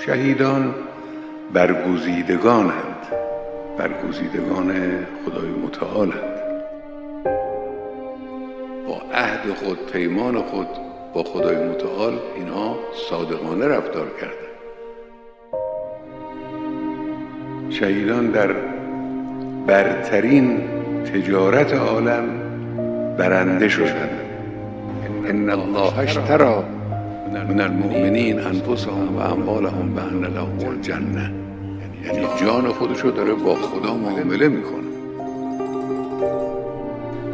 شهیدان برگزیدگانند، برگزیدگان خدای متعالند. با عهد خود، پیمان خود با خدای متعال اینها صادقانه رفتار کردند. شهیدان در برترین تجارت عالم برنده شدند. ان الله اشتری من المؤمنین انفسهم و اموالهم بأن لهم الجنه. یعنی جان خودشو داره با خدا معامله میکنه.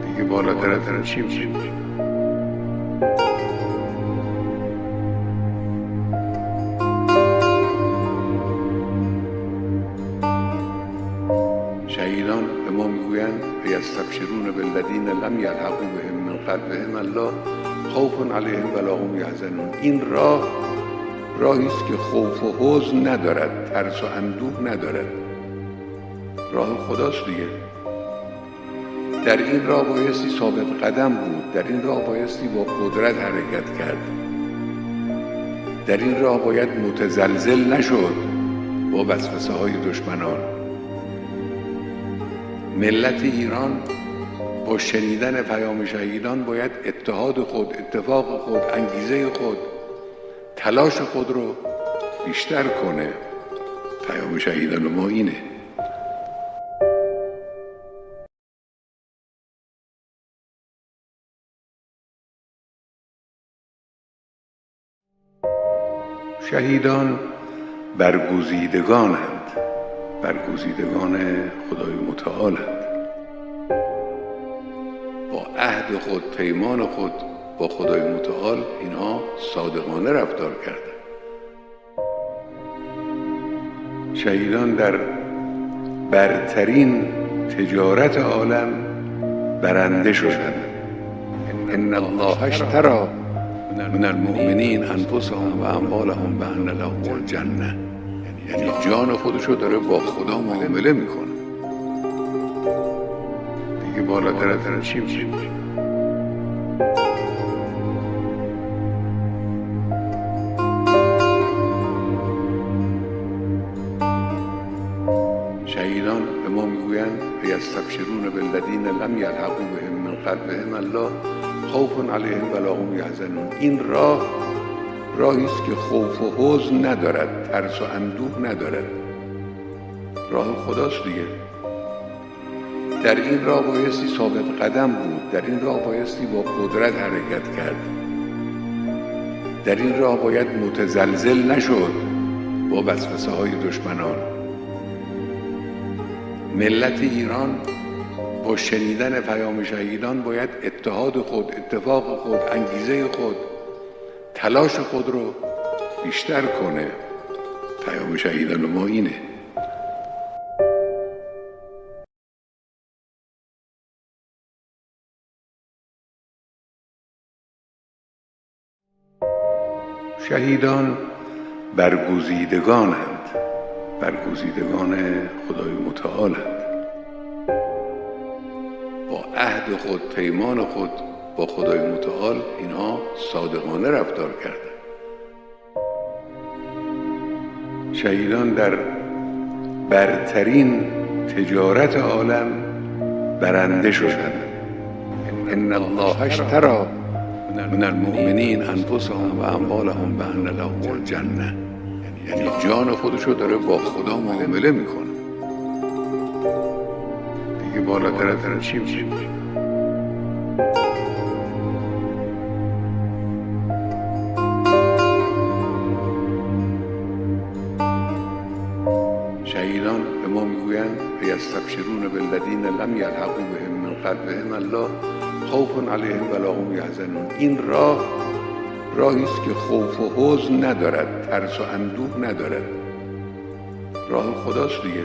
دیگه بالاتر از این چی میشه؟ شهیدان به ما میگویند یستبشرون بالذین لم یلحقوا بهم من خلفهم الله خوف علیهم ولا هم یحزنون. این راهی است که خوف و حزن ندارد، ترس و اندوه ندارد. راه خداست دیگه. در این راه بایستی ثابت قدم بود، در این راه بایستی با قدرت حرکت کرد، در این راه باید متزلزل نشد با وسوسه های دشمنان. ملت ایران با شنیدن پیام شهیدان باید اتحاد خود، اتفاق خود، انگیزه خود، تلاش خود رو بیشتر کنه. پیام شهیدان ما اینه. شهیدان برگزیدگانند، برگزیدگان خدای متعالند. با عهد خود، پیمان خود با خدای متعال اینها صادقانه رفتار کردند. شهیدان در برترین تجارت عالم برنده شدند. ان الله اشتری من المؤمنین انفسهم و اموالهم بأن لهم الجنه. یعنی جان خودشو داره با خدا معامله میکنه. دیگه بالاتر از این چی میشه؟ شهیدان به ما میگویند یستبشرون بالذین لم یلحقوا بهم من خلفهم الله خوف علیهم ولا هم یحزنون. این راهی است که خوف و حزن ندارد، ترس و اندوه ندارد. راه خداست دیگه. در این راه بایستی ثابت قدم بود، در این راه بایستی با قدرت حرکت کرد، در این راه باید متزلزل نشد با وسوسه های دشمنان. ملت ایران با شنیدن پیام شهیدان باید اتحاد خود، اتفاق خود، انگیزه خود، تلاش خود رو بیشتر کنه. پیام شهیدان ما اینه. شهیدان برگزیدگانند، برگزیدگان خدای متعالند. با عهد خود، پیمان خود با خدای متعال اینها صادقانه رفتار کردند. شهیدان در برترین تجارت عالم برنده شدند. ان الله اشتری من المؤمنین انفسهم و اموالهم بأن لهم الجنه. یعنی جان خودشو داره با خدا معامله میکنه. دیگه بالاتر از این چی میشه؟ شهیدان به ما میگویند یستبشرون بالذین لم یلحقوا بهم من خلفهم الله خوف علیهم ولا هم یحزنون. این راهی است که خوف و حزن ندارد، ترس و اندوه ندارد. راه خداست دیگه.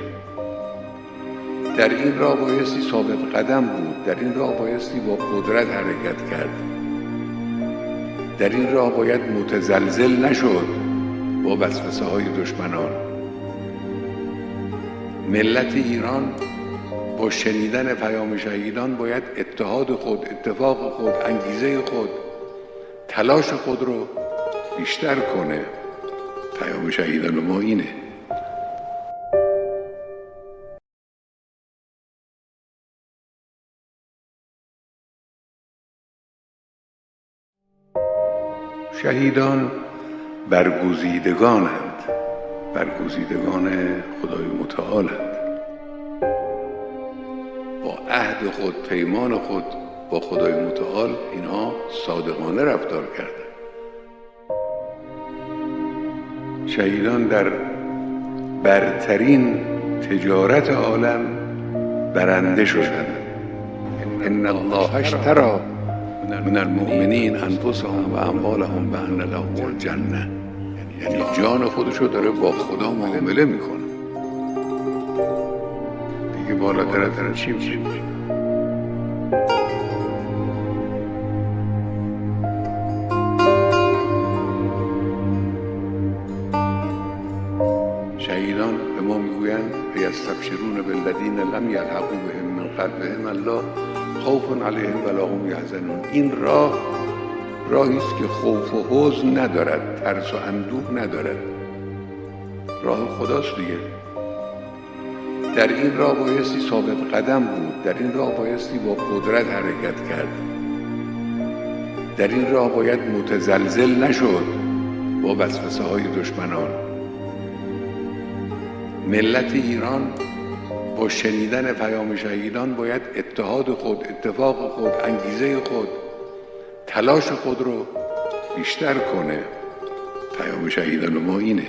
در این راه بایستی ثابت قدم بود، در این راه بایستی با قدرت حرکت کرد، در این راه باید متزلزل نشد با وسوسه های دشمنان. ملت ایران با شنیدن پیام شهیدان باید اتحاد خود، اتفاق خود، انگیزه خود، تلاش خود رو بیشتر کنه. پیام شهیدان ما اینه. شهیدان برگزیدگانند، برگزیدگان خدای متعالند. با عهد خود، پیمان خود با خدای متعال اینها صادقانه رفتار کردند. شهیدان در برترین تجارت عالم برنده شدند. ان الله اشتری من المؤمنین انفسهم و اموالهم بأن لهم الجنه. یعنی جان خودشو داره با خدا معامله میکنه. دیگه بالاتر از چی میشه؟ شهیدان به ما میگویند یستبشرون بالذین لم یلحقوا بهم من خلفهم الله خوف علیهم ولا هم یحزنون. این راهی است که خوف و حزن ندارد، ترس و اندوه ندارد. راه خداست دیگه. در این راه بایستی ثابت قدم بود، در این راه بایستی با قدرت حرکت کرد، در این راه باید متزلزل نشد با وسوسه های دشمنان. ملت ایران با شنیدن پیام شهیدان باید اتحاد خود، اتفاق خود، انگیزه خود، تلاش خود رو بیشتر کنه. پیام شهیدان ما اینه.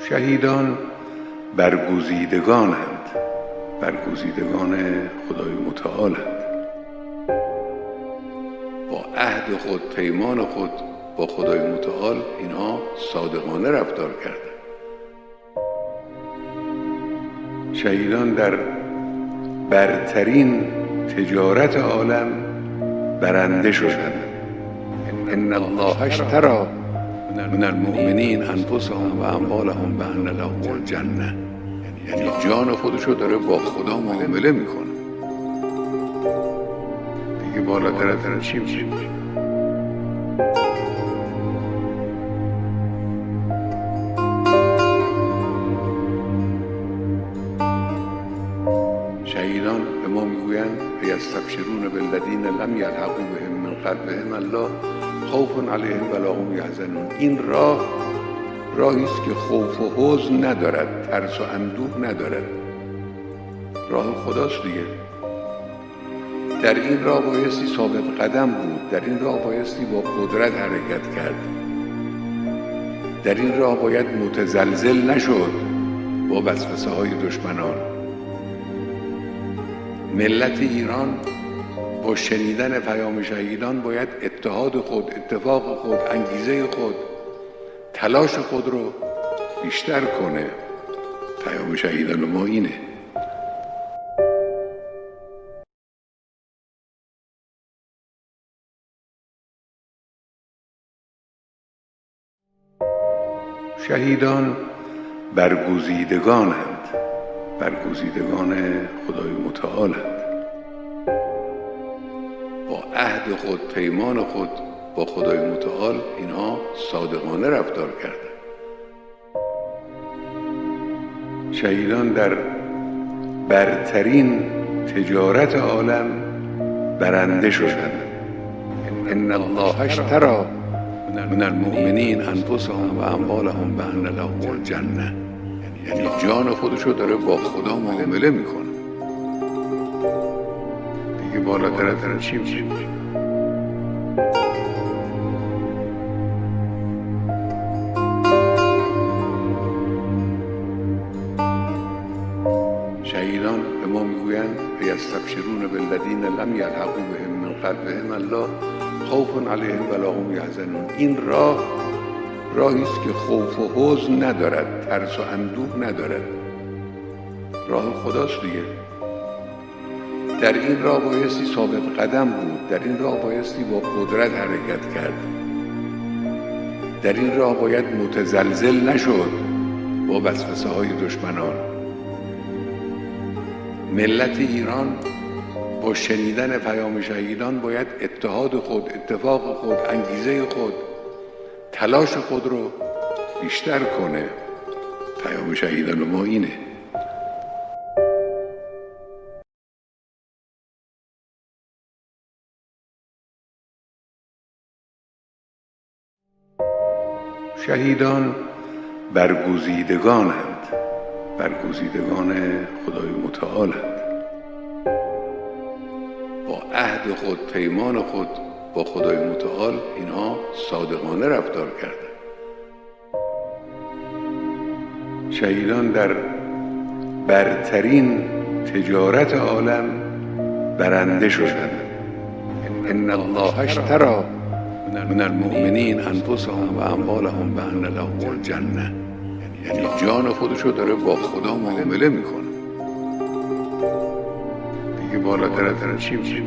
شهیدان برگزیدگانند، برگزیدگان خدای متعالند. با عهد خود، پیمان خود با خدای متعال اینها صادقانه رفتار کردند. شهیدان در برترین تجارت عالم برنده شدند. ان الله اشتری من المؤمنین انفسهم و اموالهم بأن لهم الجنه. یعنی جان خودشو داره با خدا معامله میکنه. دیگه بالاتر از چی میشه؟ شهیدان به ما میگویند یستبشرون بالذین لم یلحقوا بهم من خلفهم الله خوف علیهم ولا هم یحزنون. این راهی است که خوف و حزن ندارد، ترس و اندوه ندارد. راه خداست دیگه. در این راه بایستی ثابت قدم بود، در این راه بایستی با قدرت حرکت کرد، در این راه باید متزلزل نشد با وسوسه های دشمنان. ملت ایران با شنیدن پیام شهیدان باید اتحاد خود، اتفاق خود، انگیزه خود، تلاش خود رو بیشتر کنه. پیام شهیدان ما اینه. شهیدان برگزیدگانند، برگزیدگان خدای متعالند. با عهد خود، پیمان خود با خدای متعال اینها صادقانه رفتار کردند. شهیدان در برترین تجارت عالم برنده شدند. ان الله اشتری من المؤمنین انفسهم و اموالهم بأن لهم الجنه. یعنی جان خودشو داره با خدا معامله میکنه. دیگه بالاتر از چی میشه؟ شهیدان به ما میگویند یستبشرون بالذین لم یلحقوا بهم من خلفهم الله خوف علیهم ولا هم یحزنون. این راهی است که خوف و حزن ندارد، ترس و اندوه ندارد. راه خداست دیگه. در این راه بایستی ثابت قدم بود، در این راه بایستی با قدرت حرکت کرد، در این راه باید متزلزل نشد با وسوسه های دشمنان. ملت ایران با شنیدن پیام شهیدان باید اتحاد خود، اتفاق خود، انگیزه خود، تلاش خود رو بیشتر کنه. پیام شهیدان ما اینه. شهیدان برگزیدگانند، برگزیدگان خدای متعالند. با عهد خود، پیمان خود با خدای متعال اینها صادقانه رفتار کردند. شهیدان در برترین تجارت عالم برنده شدند. ان الله اشتری من المؤمنین انفسهم و اموالهم بأن لهم الجنه. یعنی جان خودشو داره با خدا معامله میکنه. دیگه بالاتر از چی میشه؟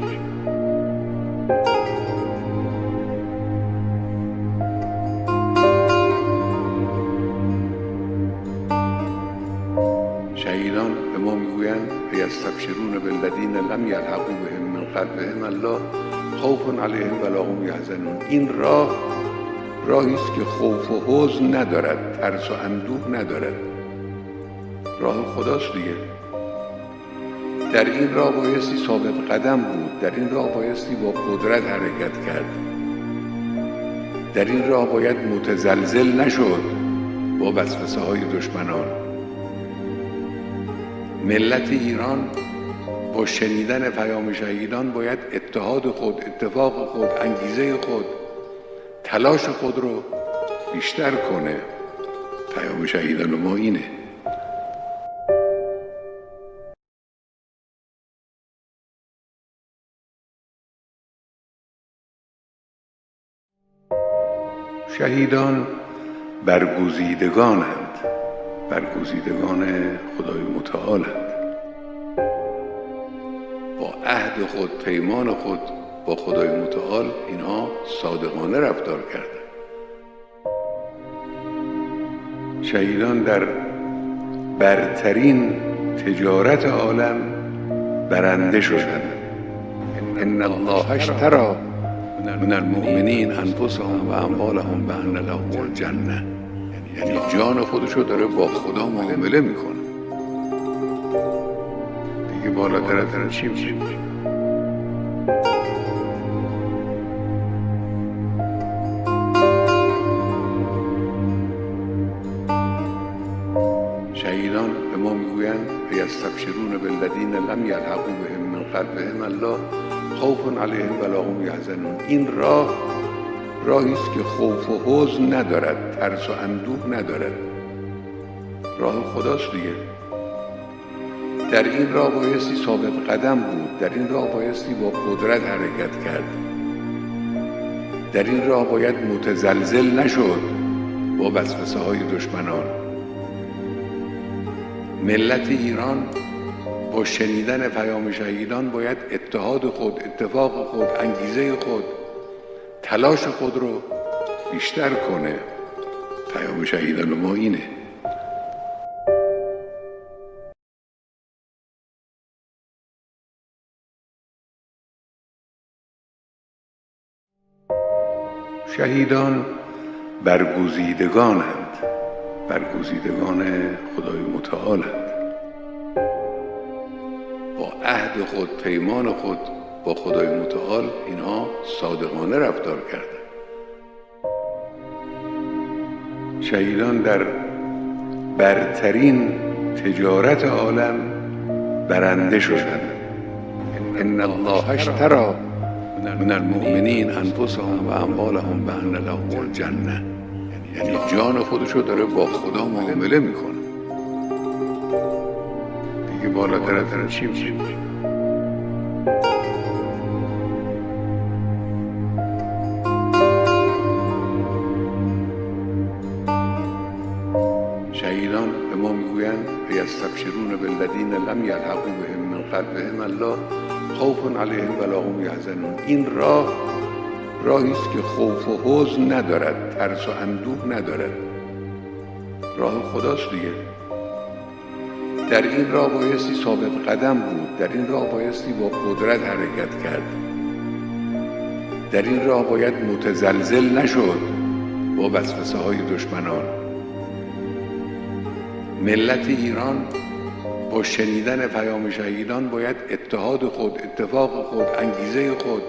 شهیدان به ما میگویند یستبشرون بالذین لم یلحقوا بهم من خلفهم الله خوف علیهم ولا هم یحزنون. این راهی است که خوف و حزن ندارد، ترس و اندوه ندارد. راه خداست دیگه. در این راه بایستی ثابت قدم بود، در این راه بایستی با قدرت حرکت کرد، در این راه باید متزلزل نشد با وسوسه های دشمنان. ملت ایران با شنیدن پیام شهیدان باید اتحاد خود، اتفاق خود، انگیزه خود، تلاش خود رو بیشتر کنه. پیام شهیدان ما اینه. شهیدان برگزیدگانند، برگزیدگان خدای متعالند. با عهد خود، پیمان خود با خدای متعال اینها صادقانه رفتار کردند. شهیدان در برترین تجارت عالم برنده شدند. ان الله اشتری من المؤمنین انفسهم و اموالهم بأن لهم الجنه. یعنی جان خودشو داره با خدا معامله میکنه. دیگه بالاتر از چی میشه؟ شهیدان به ما میگویند یستبشرون بالذین لم یلحقوا بهم من خلفهم الله خوف علیهم ولا هم یحزنون. این راهی است که خوف و حزن ندارد، ترس و اندوه ندارد. راه خداست دیگه. در این راه بایستی ثابت قدم بود، در این راه بایستی با قدرت حرکت کرد، در این راه باید متزلزل نشد با وسوسه های دشمنان. ملت ایران با شنیدن پیام شهیدان باید اتحاد خود، اتفاق خود، انگیزه خود، تلاش خود رو بیشتر کنه. پیام شهیدان ما اینه. شهیدان برگزیدگانند، برگزیدگان خدای متعالند. با عهد خود، پیمان خود با خدای متعال اینها صادقانه رفتار کردند. شهیدان در برترین تجارت عالم برنده شدند. ان الله اشتری من المؤمنین انفسهم و اموالهم بأن لهم الجنه. یعنی جان خودشو داره با خدا معامله میکنه. دیگه بالاتر از چی میشه؟ شهیدان به ما میگویند یستبشرون بالذین لم یلحقوا بهم من خلفهم الله خوف علیهم ولا هم یحزنون. این راهی است که خوف و حزن ندارد، ترس و اندوه ندارد. راه خداست دیگه. در این راه بایستی ثابت قدم بود، در این راه بایستی با قدرت حرکت کرد، در این راه باید متزلزل نشد با وسوسه های دشمنان. ملت ایران با شنیدن پیام شهیدان باید اتحاد خود، اتفاق خود، انگیزه خود،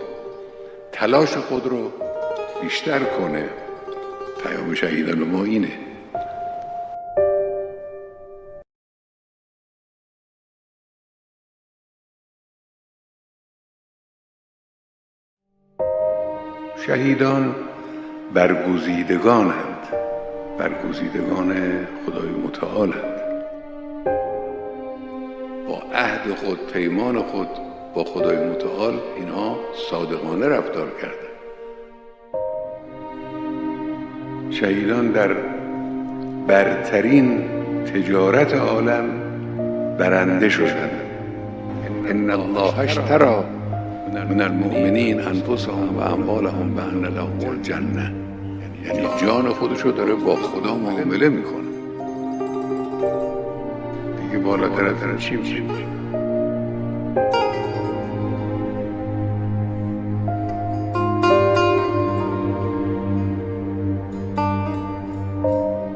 تلاش خود رو بیشتر کنه. پیام شهیدان ما اینه. شهیدان برگزیدگانند، برگزیدگان خدای متعالند. با عهد خود، پیمان خود با خدای متعال اینها صادقانه رفتار کردند. شهیدان در برترین تجارت عالم برنده شدند. ان الله اشتری من المؤمنین انفسهم و اموالهم بأن لهم الجنه. یعنی جان خودشو داره با خدا معامله میکنه. دیگه بالاتر از چی میشه؟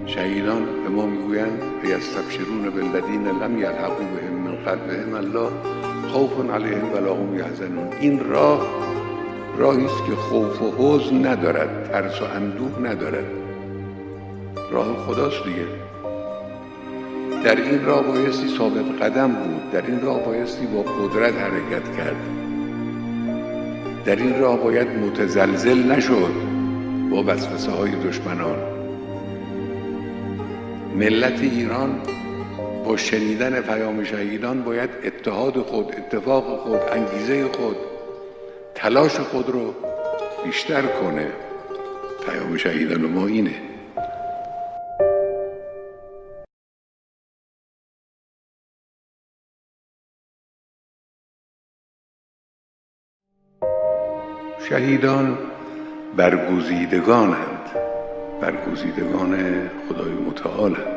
شهیدان به ما میگویند یستبشرون بالذین لم یلحقوا بهم من خلفهم الله خوف علیهم ولا هم یحزنون. این راهی است که خوف و حزن ندارد، ترس و اندوه ندارد. راه خداست دیگه. در این راه بایستی ثابت قدم بود، در این راه بایستی با قدرت حرکت کرد، در این راه باید متزلزل نشد با وسوسه های دشمنان. ملت ایران با شنیدن پیام شهیدان باید اتحاد خود، اتفاق خود، انگیزه خود، تلاش خود رو بیشتر کنه. پیام شهیدان ما اینه. شهیدان برگزیدگانند، برگزیدگان خدای متعالند.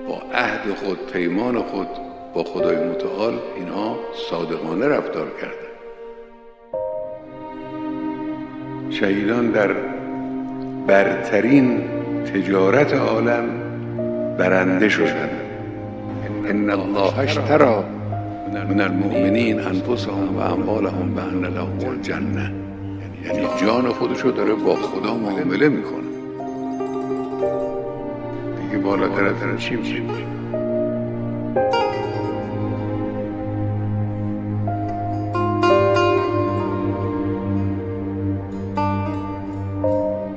با عهد خود، پیمان خود با خدای متعال اینها صادقانه رفتار کردند. شهیدان در برترین تجارت عالم برنده شدند. ان الله اشتری من المؤمنین انفسهم و اموالهم بأن لهم الجنه. یعنی جان خودشو داره با خدا معامله میکنه. دیگه بالاتر از چی میشه؟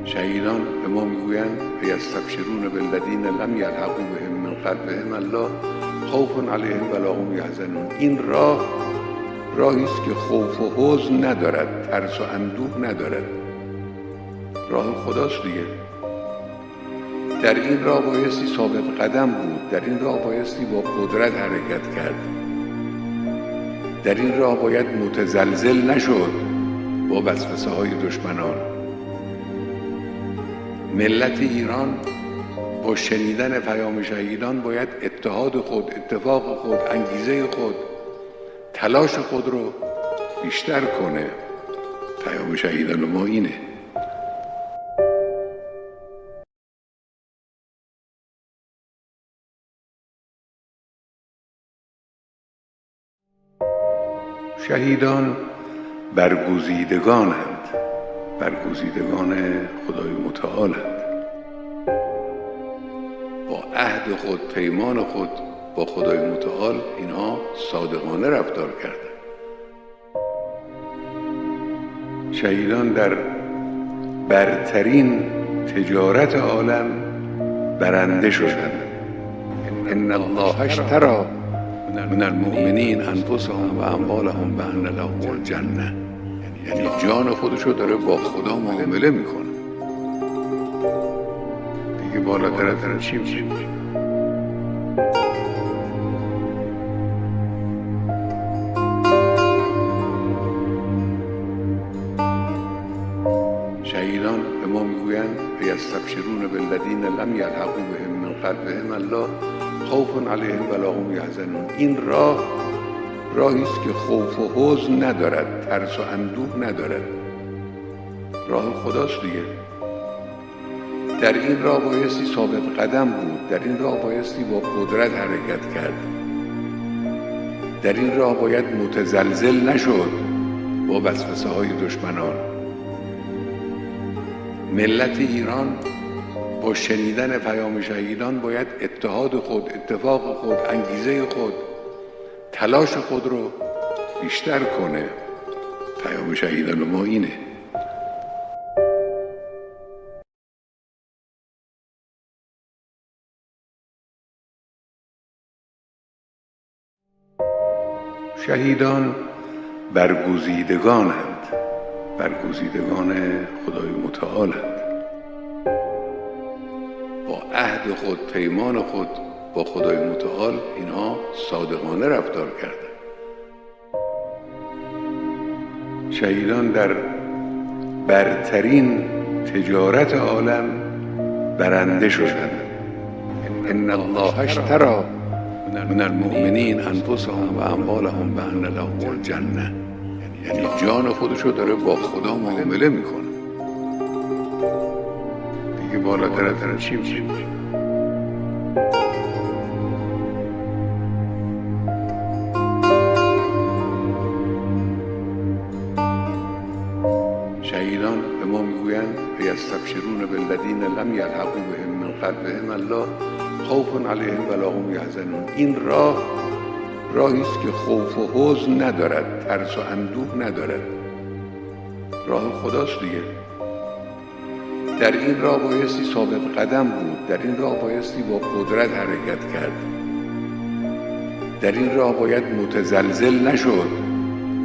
شهیدان به ما میگویند یستبشرون بالذین لم یلحقوا بهم من خلفهم الله خوف علیهم ولا هم یحزنون. این راهی است که خوف و حزن ندارد، ترس و اندوه ندارد. راه خداست دیگه. در این راه بایستی ثابت قدم بود، در این راه بایستی با قدرت حرکت کرد، در این راه باید متزلزل نشد با وسوسه های دشمنان. ملت ایران با شنیدن پیام شهیدان باید اتحاد خود، اتفاق خود، انگیزه خود، تلاش خود رو بیشتر کنه. پیام شهیدان ما اینه. شهیدان برگزیدگانند، برگزیدگان خدای متعالند. با عهد خود، پیمان خود با خدای متعال اینها صادقانه رفتار کردند. شهیدان در برترین تجارت عالم برنده شدند. ان الله اشتری من المؤمنین انفسهم و اموالهم بأن لهم الجنه. یعنی جان خودشو داره با خدا معامله میکنه. دیگه بالاتر از چی میشه؟ شهیدان به ما میگویند یستبشرون بالذین لم یلحقوا بهم من خلفهم الله خوف علیهم ولا هم یحزنون. این راهی است که خوف و حزن ندارد، ترس و اندوه ندارد. راه خداست دیگه. در این راه بایستی ثابت قدم بود، در این راه بایستی با قدرت حرکت کرد، در این راه باید متزلزل نشد با وسوسه های دشمنان. ملت ایران با شنیدن پیام شهیدان باید اتحاد خود، اتفاق خود، انگیزه خود، تلاش خود رو بیشتر کنه. پیام شهیدان ما اینه. شهیدان برگزیدگانند، برگزیدگان خدای متعالند. با عهد خود، پیمان خود با خدای متعال اینها صادقانه رفتار کردند. شهیدان در برترین تجارت عالم برنده شدند. ان الله اشتری من المؤمنین انفسهم و اموالهم بأن لهم الجنه. یعنی جان خودشو داره با خدا معامله میکنه. دیگه بالاتر از چی میشه؟ شهیدان به ما میگویند یستبشرون بالذین لم یلحقوا بهم من خلفهم الله خوف علیهم ولا هم یحزنون. این راهی است که خوف و حزن ندارد، ترس و اندوه ندارد. راه خداست دیگه. در این راه بایستی ثابت قدم بود، در این راه بایستی با قدرت حرکت کرد، در این راه باید متزلزل نشد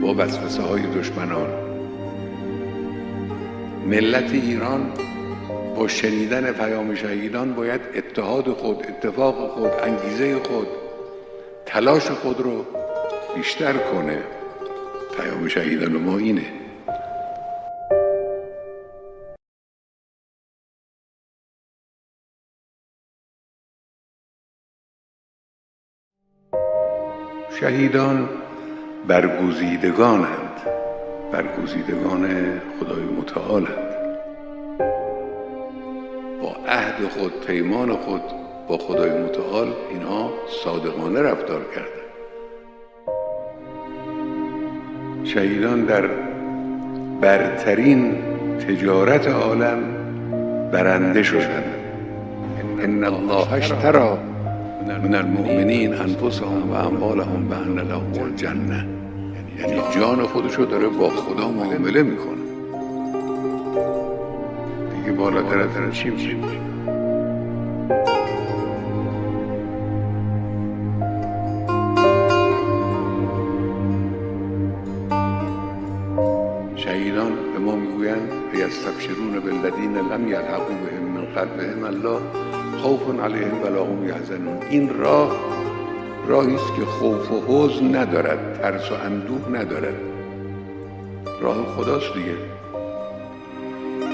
با وسوسه های دشمنان. ملت ایران با شنیدن پیام شهیدان باید اتحاد خود، اتفاق خود، انگیزه خود، تلاش خود رو بیشتر کنه. پیام شهیدان ما اینه. شهیدان برگزیدگانند، برگزیدگان خدای متعالند. با عهد خود، پیمان خود با خدای متعال اینها صادقانه رفتار کردند. شهیدان در برترین تجارت عالم برنده شدند. ان الله اشتری من المؤمنین انفسهم و اموالهم بأن لهم الجنه. یعنی جان خودشو داره با خدا معامله میکنه. دیگه بالاتر از چی میشه؟ شهیدان به ما میگویند یستبشرون بالذین لم یلحقوا بهم من خلفهم الله خوف علیهم ولا هم یحزنون. این راهی است که خوف و حزن ندارد، ترس و اندوه ندارد. راه خداست دیگه.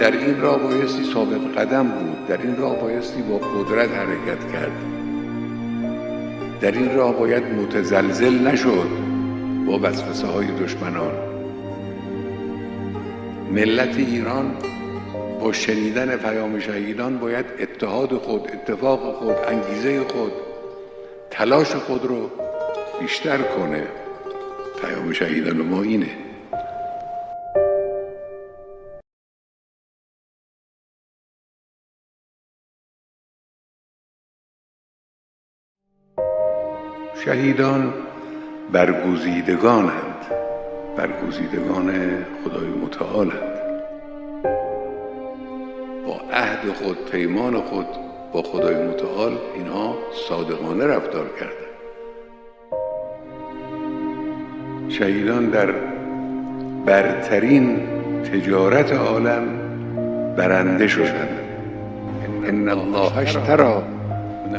در این راه بایستی ثابت قدم بود، در این راه بایستی با قدرت حرکت کرد، در این راه باید متزلزل نشد با وسوسه های دشمنان. ملت ایران با شنیدن پیام شهیدان باید اتحاد خود، اتفاق خود، انگیزه خود، تلاش خود رو بیشتر کنه. پیام شهیدان ما اینه. شهیدان برگزیدگانند، برگزیدگان خدای متعالند. با عهد خود، پیمان خود با خدای متعال اینها صادقانه رفتار کردند. شهیدان در برترین تجارت عالم برنده شدند. ان الله اشتری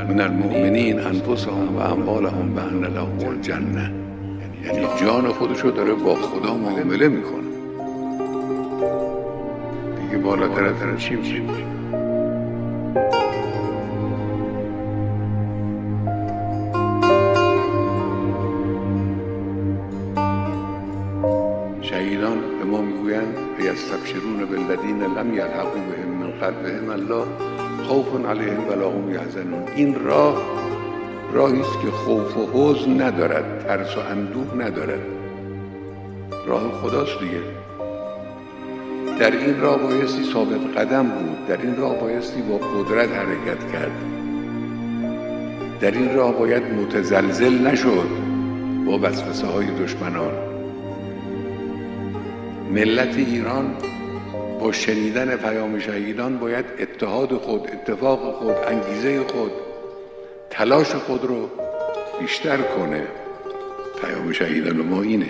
من المؤمنین انفسهم و اموالهم بأن لهم الجنه. یعنی جان خودشو داره با خدا معامله میکنه. دیگه بالاتر از چی میشه؟ یستبشرون بالذین لم یلحقوا بهم من خلفهم الله خوف علیهم ولا هم یحزنون. این راهی است که خوف و حزن ندارد، ترس و اندوه ندارد. راه خداست دیگه. در این راه بایستی ثابت قدم بود، در این راه بایستی با قدرت حرکت کرد، در این راه باید متزلزل نشد با وسوسه های دشمنان. ملت ایران با شنیدن پیام شهیدان باید اتحاد خود، اتفاق خود، انگیزه خود، تلاش خود رو بیشتر کنه. پیام شهیدان ما اینه.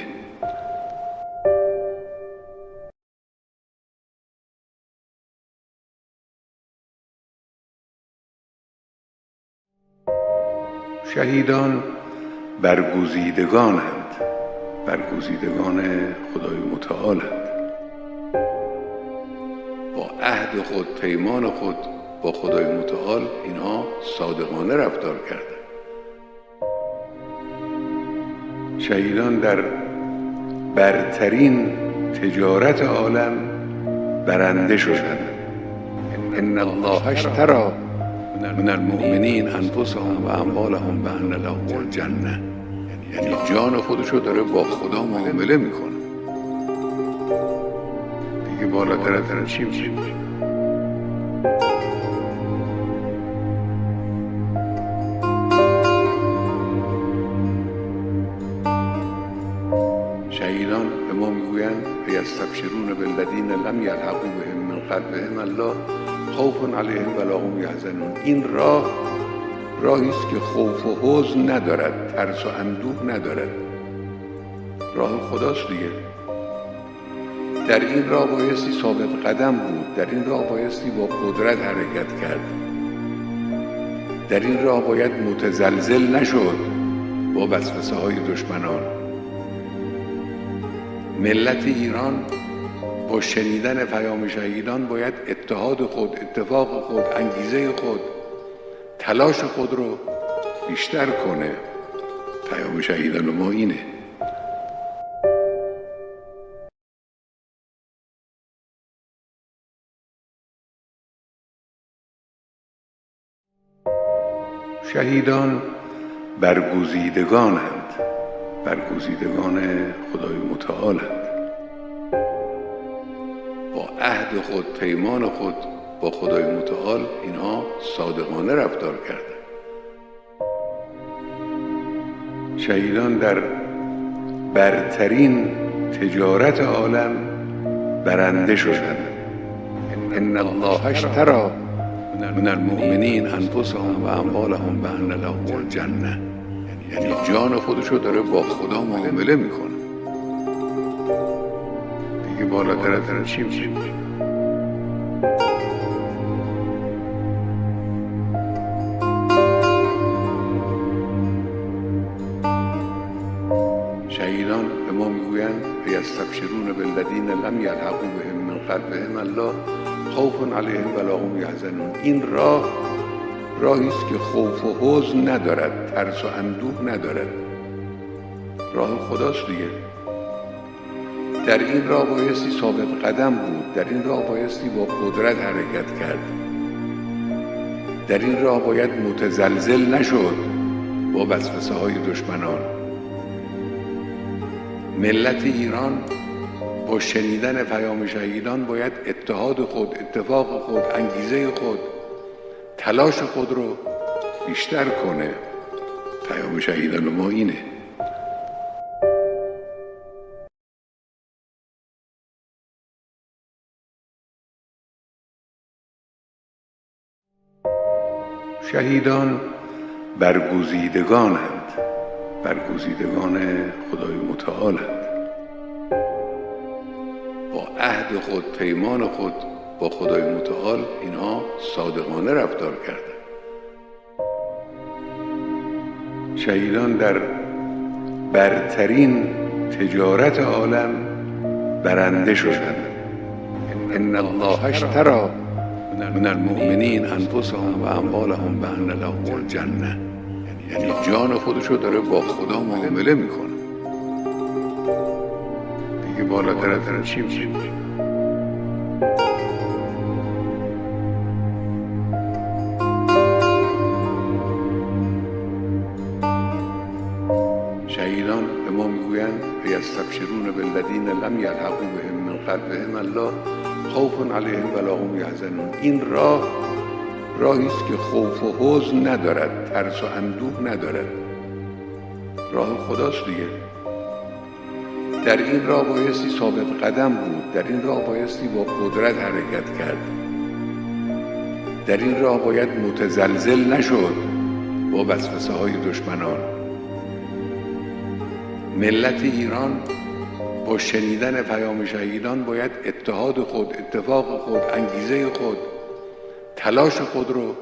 شهیدان برگزیدگانند، برگزیدگان خدای متعالند. با عهد خود، پیمان خود با خدای متعال اینها صادقانه رفتار کردند. شهیدان در برترین تجارت عالم برنده شدند. ان الله اشتری من المؤمنین انفسهم و اموالهم بأن لهم الجنه. یعنی جان خودشو داره با خدا معامله میکنه. دیگه بالاتر از چی میشه؟ شهیدان به ما میگویند یستبشرون بالذین لم یلحقوا بهم من خلفهم الله خوف علیهم ولا هم یحزنون. این راهی است که خوف و حزن ندارد، ترس و اندوه ندارد. راه خداست دیگه. در این راه بایستی ثابت قدم بود، در این راه بایستی با قدرت حرکت کرد، در این راه باید متزلزل نشد با وسوسه های دشمنان. ملت ایران با شنیدن پیام شهیدان باید اتحاد خود، اتفاق خود، انگیزه خود، تلاش خود رو بیشتر کنه. پیام شهیدان ما اینه. شهیدان برگزیدگانند، برگزیدگان خدای متعالند. با عهد خود، پیمان خود با خدای متعال اینها صادقانه رفتار کردند. شهیدان در برترین تجارت عالم برنده شدند. ان الله اشتری من المؤمنین انفسهم و اموالهم بأن لهم الجنه. یعنی جان خودشو داره با خدا معامله میکنه. دیگه بالاتر از چی میشه؟ شهیدان به ما میگویند یستبشرون بالذین لم یلحقوا بهم من خلفهم الله خوف علیهم ولا هم یحزنون. این راهی است که خوف و حزن ندارد، ترس و اندوه ندارد. راه خداست دیگه. در این راه بایستی ثابت قدم بود، در این راه بایستی با قدرت حرکت کرد، در این راه باید متزلزل نشد با وسوسه های دشمنان. ملت ایران با شنیدن پیام شهیدان باید اتحاد خود، اتفاق خود، انگیزه خود، تلاش خود رو بیشتر کنه. پیام شهیدان ما اینه. شهیدان برگزیدگانند، برگزیدگان خدای متعالند. با عهد خود، پیمان خود با خدای متعال اینها صادقانه رفتار کردند. شهیدان در برترین تجارت عالم برنده شدند. ان الله اشتری من المؤمنین انفسهم و اموالهم بأن لهم الجنه. یعنی جان خودشو داره با خدا معامله میکنه. دیگه بالاتر از چی میشه؟ شهیدان به ما میگویند و یستبشرون بالذین لم یلحقوا بهم من خلفهم الله خوف علیهم ولا هم یحزنون. این راهی است که خوف و حزن ندارد، ترس و اندوه ندارد. راه خداست دیگه. در این راه بایستی ثابت قدم بود، در این راه بایستی با قدرت حرکت کرد، در این راه باید متزلزل نشد با وسوسه های دشمنان. ملت ایران با شنیدن پیام شهیدان باید اتحاد خود، اتفاق خود، انگیزه خود، تلاش خود رو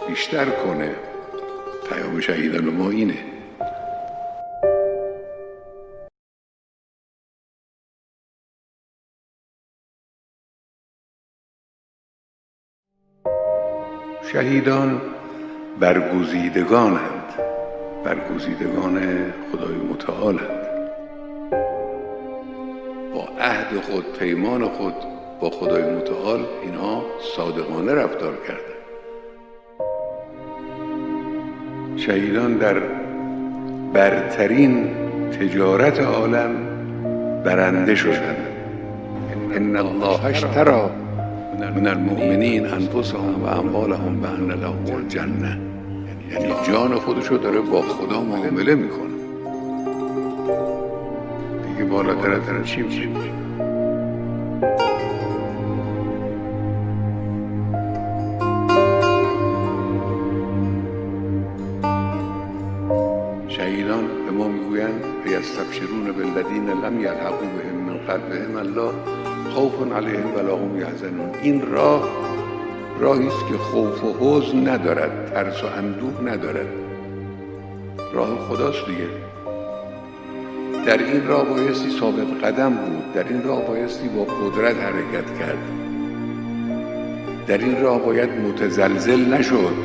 بیشتر کنه. پیام شهیدان ما اینه. شهیدان برگزیدگانند، برگزیدگان خدای متعالند. با عهد خود، پیمان خود با خدای متعال اینها صادقانه رفتار کردند. شهیدان در برترین تجارت عالم برنده شدند. ان الله اشتری من المؤمنین انفسهم و اموالهم بأن لهم الجنه. یعنی جان خودشو داره با خدا معامله میکنه. دیگه بالاتر از این چی میشه؟ شهیدان به ما میگویند و یستبشرون بالذین لم یلحقوا بهم من خلفهم الله خوف علیهم ولا هم یحزنون. این راهی است که خوف و حزن ندارد، ترس و اندوه ندارد. راه خداست دیگه. در این راه بایستی ثابت قدم بود، در این راه بایستی با قدرت حرکت کرد، در این راه باید متزلزل نشد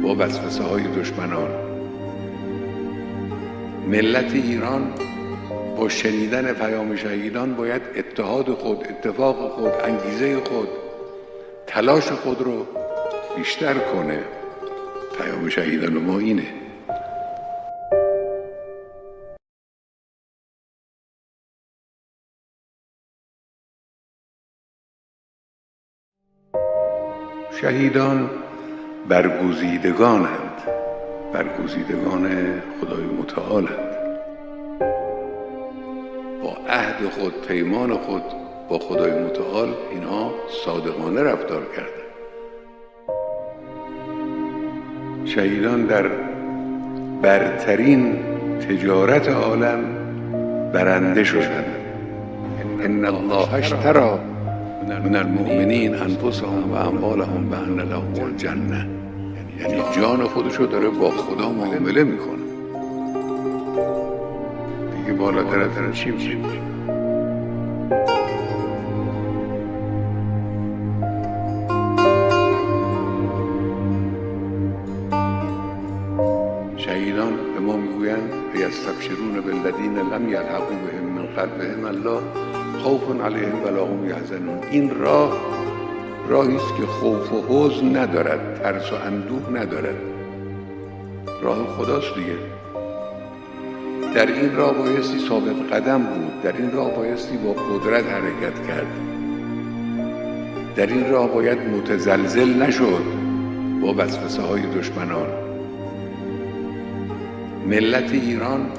با وسوسه های دشمنان. ملت ایران با شنیدن پیام شهیدان باید اتحاد خود، اتفاق خود، انگیزه خود، تلاش خود رو بیشتر کنه. پیام شهیدان ما اینه. شهیدان برگزیدگانند، برگزیدگان خدای متعالند. با عهد خود، پیمان خود با خدای متعال اینها صادقانه رفتار کردند. شهیدان در برترین تجارت عالم برنده شدند. ان الله اشتری من المؤمنین انفسهم و اموالهم بأن لهم الجنه. یعنی جان خودشو داره با خدا معامله میکنه. دیگه بالاتر از این چی میشه؟ شهیدان به ما میگویند و یستبشرون بالذین لم یلحقوا بهم من خلفهم الله خوف علیهم ولا هم یحزنون. این راهی است که خوف و حزن ندارد، ترس و اندوه ندارد. راه خداست دیگه. در این راه بایستی ثابت قدم بود، در این راه بایستی با قدرت حرکت کرد، در این راه باید متزلزل نشد با وسوسه های دشمنان. ملت ایران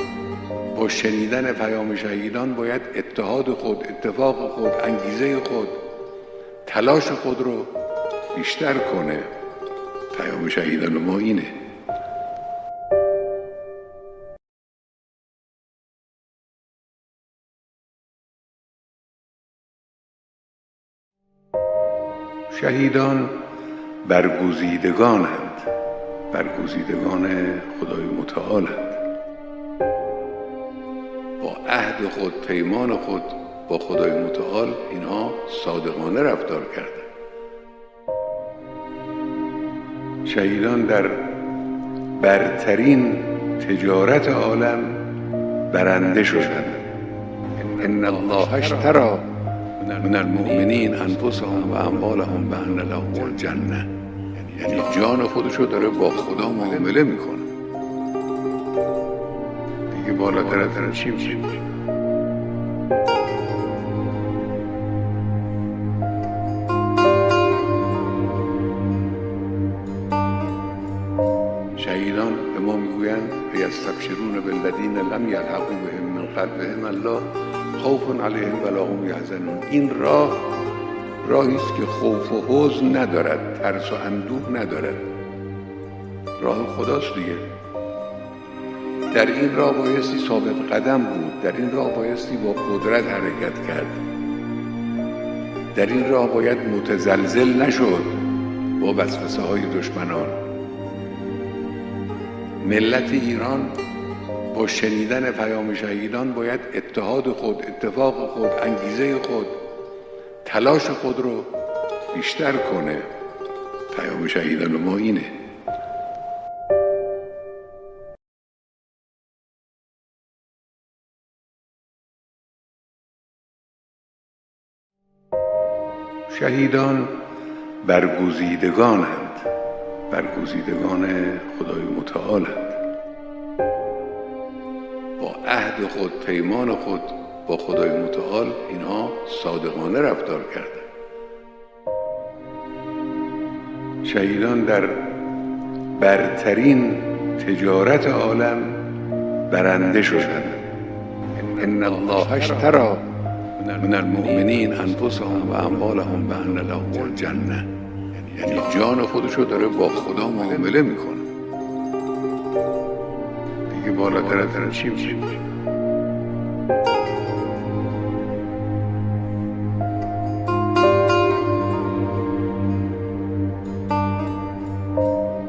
با شنیدن پیام شهیدان باید اتحاد خود، اتفاق خود، انگیزه خود، تلاش خود رو بیشتر کنه. پیام شهیدان ما اینه. شهیدان برگزیدگانند، برگزیدگان خدای متعالند. با عهد خود، پیمان خود با خدای متعال اینها صادقانه رفتار کردند. شهیدان در برترین تجارت عالم برنده شدند. ان الله اشتری من المؤمنین انفسهم و اموالهم بأن لهم الجنه. یعنی جان خودشو داره با خدا معامله میکنه. دیگه دیگه بالاتر از این چی میشه؟ شهیدان به ما میگویند یستبشرون بالذین لم یلحقوا بهم من خلفهم الله خوف علیهم ولا هم یحزنون. این راهی است که خوف و حزن ندارد، ترس و اندوه ندارد. راه خداست دیگه. در این راه بایستی ثابت قدم بود، در این راه بایستی با قدرت حرکت کرد، در این راه باید متزلزل نشد با وسوسه های دشمنان. ملت ایران با شنیدن پیام شهیدان باید اتحاد خود، اتفاق خود، انگیزه خود، تلاش خود رو بیشتر کنه. پیام شهیدان ما اینه. شهیدان برگزیدگانند، برگزیدگان خدای متعالند. با عهد خود، پیمان خود با خدای متعال اینها صادقانه رفتار کردند. شهیدان در برترین تجارت عالم برنده شدند. ان الله اشتری من المؤمنین انفسهم و اموالهم بأن لهم الجنه. یعنی جان خودشو داره با خدا معامله میکنه. دیگه بالاتر از این چی میشه؟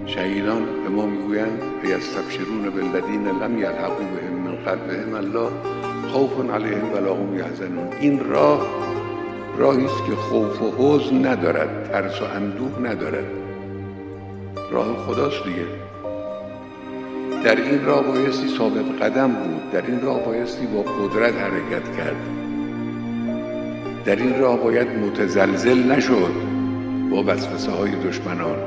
شهیدان به ما میگویند یستبشرون بالذین لم یلحقوا بهم من خلفهم الله خوف علیهم ولا هم یحزنون. این راهی است که خوف و حزن ندارد، ترس و اندوه ندارد. راه خداست دیگه. در این راه بایستی ثابت قدم بود، در این راه بایستی با قدرت حرکت کرد، در این راه باید متزلزل نشد با وسوسه های دشمنان.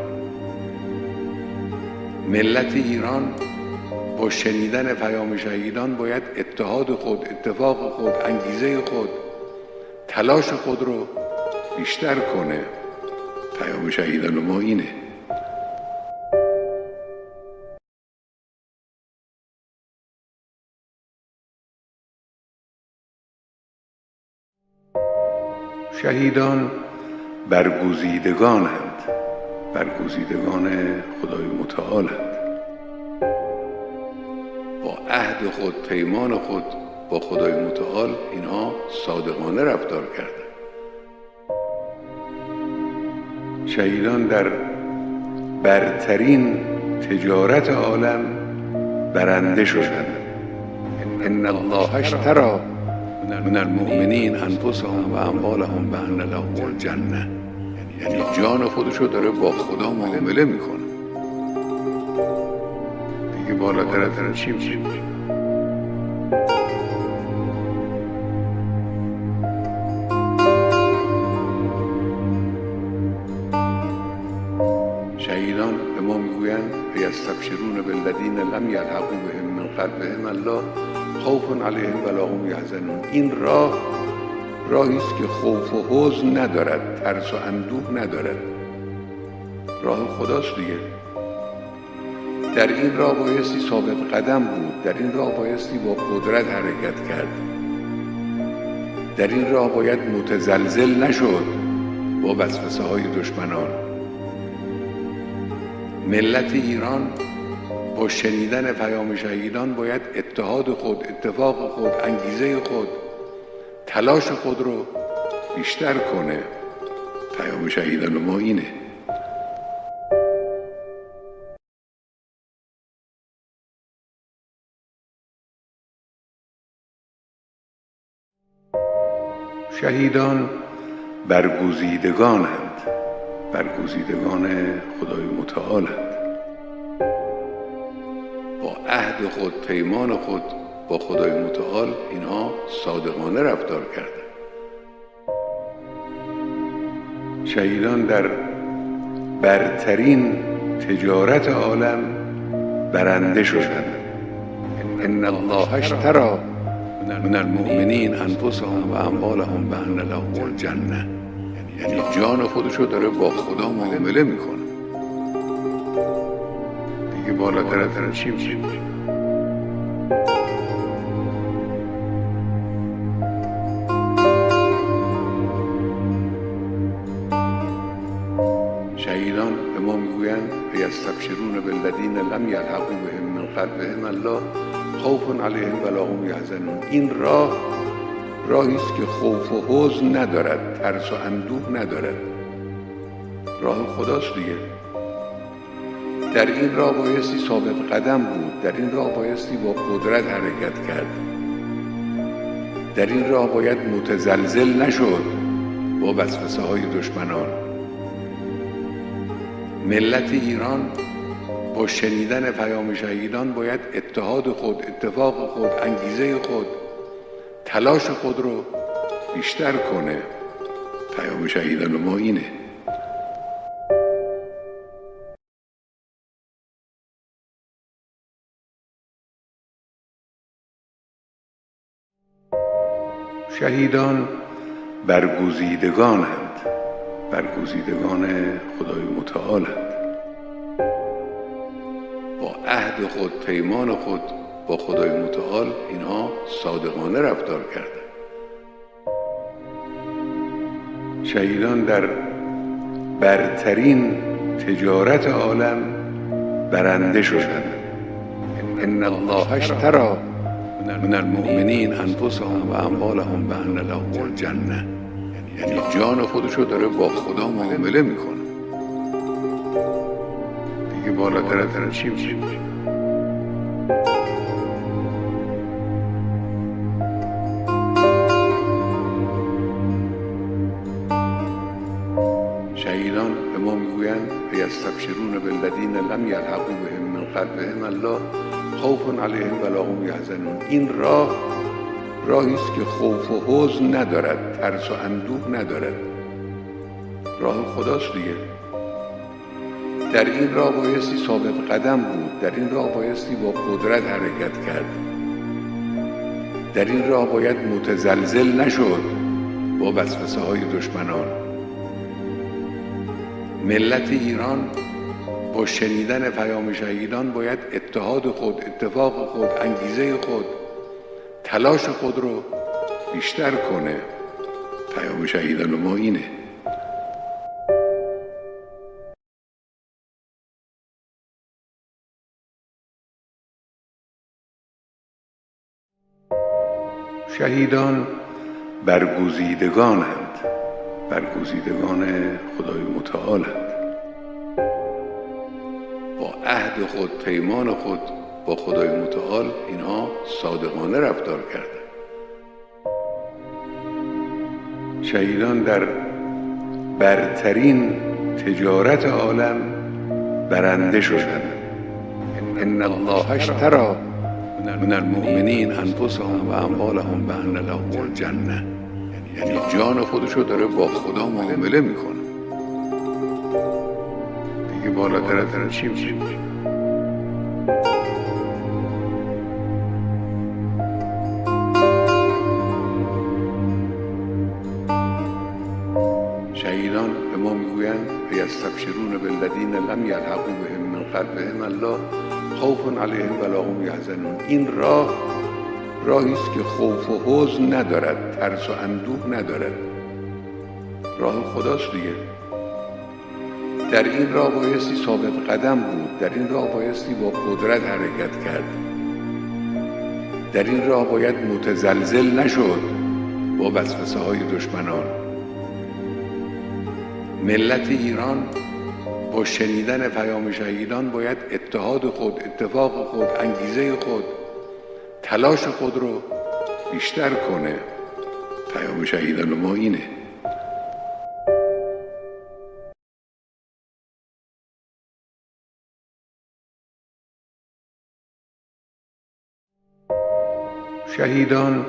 ملت ایران با شنیدن پیام شهیدان باید اتحاد خود، اتفاق خود، انگیزه خود، تلاش خود رو بیشتر کنه. پیام شهیدان ما اینه. شهیدان برگزیدگانند، برگزیدگان خدای متعالند. با عهد خود، پیمان خود با خدای متعال اینها صادقانه رفتار کردند. شهیدان در برترین تجارت عالم برنده شدند. ان الله اشتری من المؤمنین انفسهم و اموالهم بأن لهم الجنه. یعنی جان خودشو داره با خدا معامله میکنه. دیگه بالاتر از این چی میشه؟ شهیدان به ما میگویند یستبشرون بالذین لم یلحقوا بهم من خلفهم الله خوف علیهم ولا هم یحزنون. این راهی است که خوف و حزن ندارد، ترس و اندوه ندارد. راه خداست دیگه. در این راه بایستی ثابت قدم بود، در این راه بایستی با قدرت حرکت کرد، در این راه باید متزلزل نشد با وسوسه های دشمنان. ملت ایران با شنیدن پیام شهیدان باید اتحاد خود، اتفاق خود، انگیزه خود، تلاش خود رو بیشتر کنه. پیام شهیدان ما اینه. شهیدان برگزیدگانند، برگزیدگان خدای متعالند. با عهد خود، پیمان خود با خدای متعال اینها صادقانه رفتار کردند. شهیدان در برترین تجارت عالم برنده شدند. ان الله اشتری من المؤمنین انفسهم و اموالهم بأن لهم الجنه، یعنی جان خودشو داره با خدا معامله میکنه. دیگه بالاتر از این چی میشه؟ شهیدان به ما میگویند و یستبشرون بالذین لم یلحقوا بهم من خلفهم الله خوف علیهم ولا هم یحزنون. این راهی است که خوف و حزن ندارد، ترس و اندوه ندارد. راه خداست دیگه. در این راه بایستی ثابت قدم بود، در این راه بایستی با قدرت حرکت کرد، در این راه باید متزلزل نشد با وسوسه های دشمنان. ملت ایران با شنیدن پیام شهیدان باید اتحاد خود، اتفاق خود، انگیزه خود، تلاش خود رو بیشتر کنه. پیام شهیدان ما اینه. شهیدان برگزیدگانند، برگزیدگان خدای متعالند. با عهد خود، پیمان خود با خدای متعال اینها صادقانه رفتار کردند. شهیدان در برترین تجارت عالم برنده شدند. ان الله اشتری من المؤمنین انفسهم و اموالهم بأن لهم الجنه، یعنی جان خودشو داره با خدا معامله میکنه. دیگه بالاتر از این چی میشه؟ شهیدان به ما میگویند و یستبشرون بالذین لم یلحقوا بهم من خلفهم الله خوف علیهم ولا هم یحزنون. این راهی است که خوف و حزن ندارد، ترس و اندوه ندارد. راه خداست دیگه. در این راه بایستی ثابت قدم بود، در این راه بایستی با قدرت حرکت کرد، در این راه باید متزلزل نشد با وسوسه های دشمنان. ملت ایران با شنیدن پیام شهیدان باید اتحاد خود، اتفاق خود، انگیزه خود، تلاش خود رو بیشتر کنه. پیام شهیدان ما اینه. شهیدان برگزیدگانند، برگزیدگان خدای متعالند. با عهد خود، پیمان خود با خدای متعال اینها صادقانه رفتار کردند. شهیدان در برترین تجارت عالم برنده شدند. ان الله اشتری من المؤمنین انفسهم و اموالهم بأن لهم الجنه، یعنی جان خودشو داره با خدا معامله میکنه. دیگه بالاتر از این چی میشه؟ شهیدان به ما میگویند و یستبشرون بالذین لم یلحقوا بهم من خلفهم الله خوف علیهم ولا هم یحزنون. این راهی است که خوف و حزن ندارد، ترس و اندوه ندارد. راه خداست دیگه. در این راه بایستی ثابت قدم بود، در این راه بایستی با قدرت حرکت کرد، در این راه باید متزلزل نشد با وسوسه های دشمنان. ملت ایران با شنیدن پیام شهیدان باید اتحاد خود، اتفاق خود، انگیزه خود، تلاش خود رو بیشتر کنه. پیام شهیدان ما اینه. شهیدان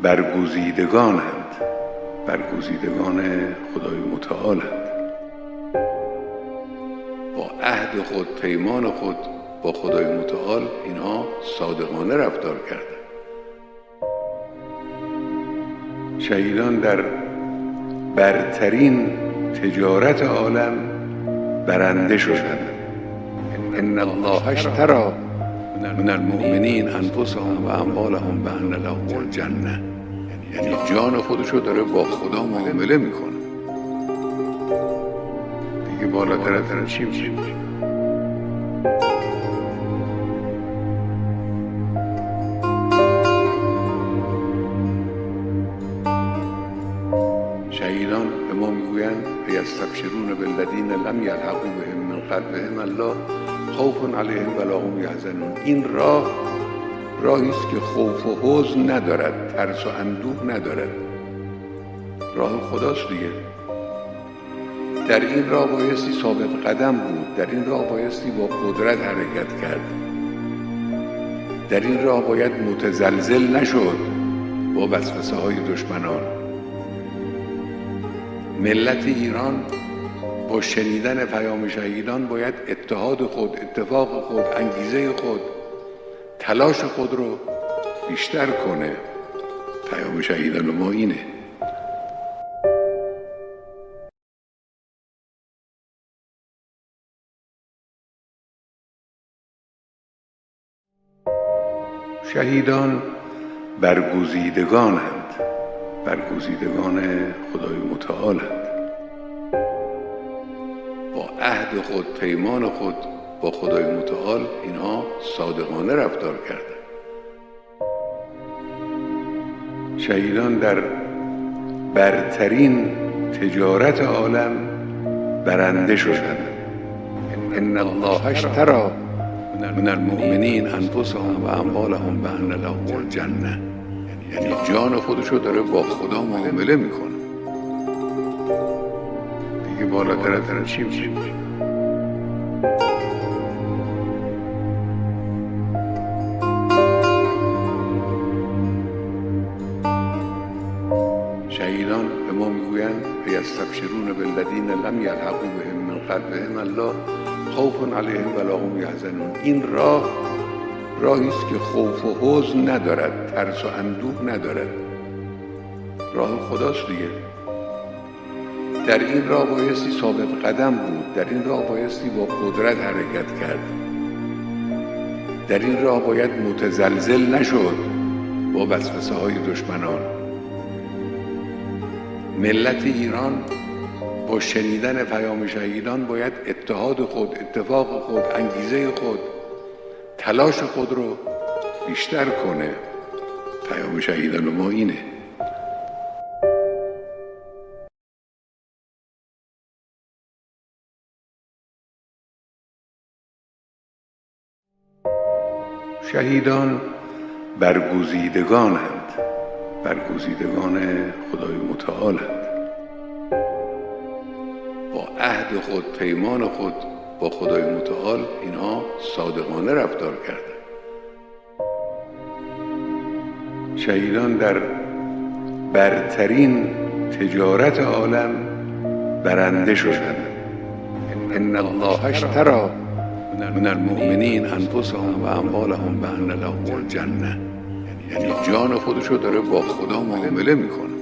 برگزیدگانند، برگزیدگان خدای متعالند. با عهد خود، پیمان خود با خدای متعال اینها صادقانه رفتار کردند. شهیدان در برترین تجارت عالم برنده شدند. ان الله اشتری من المؤمنین انفسهم و اموالهم بان لهم الجنه، یعنی جان خودشو داره با خدا معامله میکنه. دیگه بالاتر از این چی میشه؟ شهیدان به ما میگویند یستبشرون بالذین لم یلحقوا بهم من خلفهم الله خوف علیهم ولا هم یحزنون. این راهی است که خوف و حزن ندارد، ترس و اندوه ندارد. راه خداست دیگه. در این راه بایستی ثابت قدم بود، در این راه بایستی با قدرت حرکت کرد، در این راه باید متزلزل نشد با وسوسه های دشمنان. ملت ایران با شنیدن پیام شهیدان باید اتحاد خود، اتفاق خود، انگیزه خود، تلاش خود رو بیشتر کنه. پیام شهیدان ما اینه. شهیدان برگزیدگانند، برگزیدگان خدای متعالند. با عهد خود، پیمان خود با خدای متعال اینها صادقانه رفتار کردند. شهیدان در برترین تجارت عالم برنده شدند. ان الله اشتری من المؤمنین انفسهم و اموالهم بان لهم الجنه، یعنی جان خودشو داره با خدا معامله میکنه. دیگه بالاتر از این چی میشه؟ شهیدان به ما میگویند یستبشرون بالذین لم یلحقوا بهم من خلفهم الله خوف علیهم ولا هم یحزنون. این راهی است که خوف و حزن ندارد، ترس و اندوه ندارد. راه خداست دیگه. در این راه بایستی ثابت قدم بود، در این راه بایستی با قدرت حرکت کرد، در این راه باید متزلزل نشد با وسوسه های دشمنان. ملت ایران با شنیدن پیام شهیدان باید اتحاد خود، اتفاق خود، انگیزه خود، تلاش خود رو بیشتر کنه. پیام شهیدان ما اینه. شهیدان برگزیدگانند، برگزیدگان خدای متعالند. با عهد خود، پیمان خود با خدای متعال اینها صادقانه رفتار کردند. شهیدان در برترین تجارت عالم برنده شدند. ان الله اشتری من المؤمنین انفسهم و اموالهم بان لهم الجنه، یعنی جان خودشو داره با خدا معامله میکنه.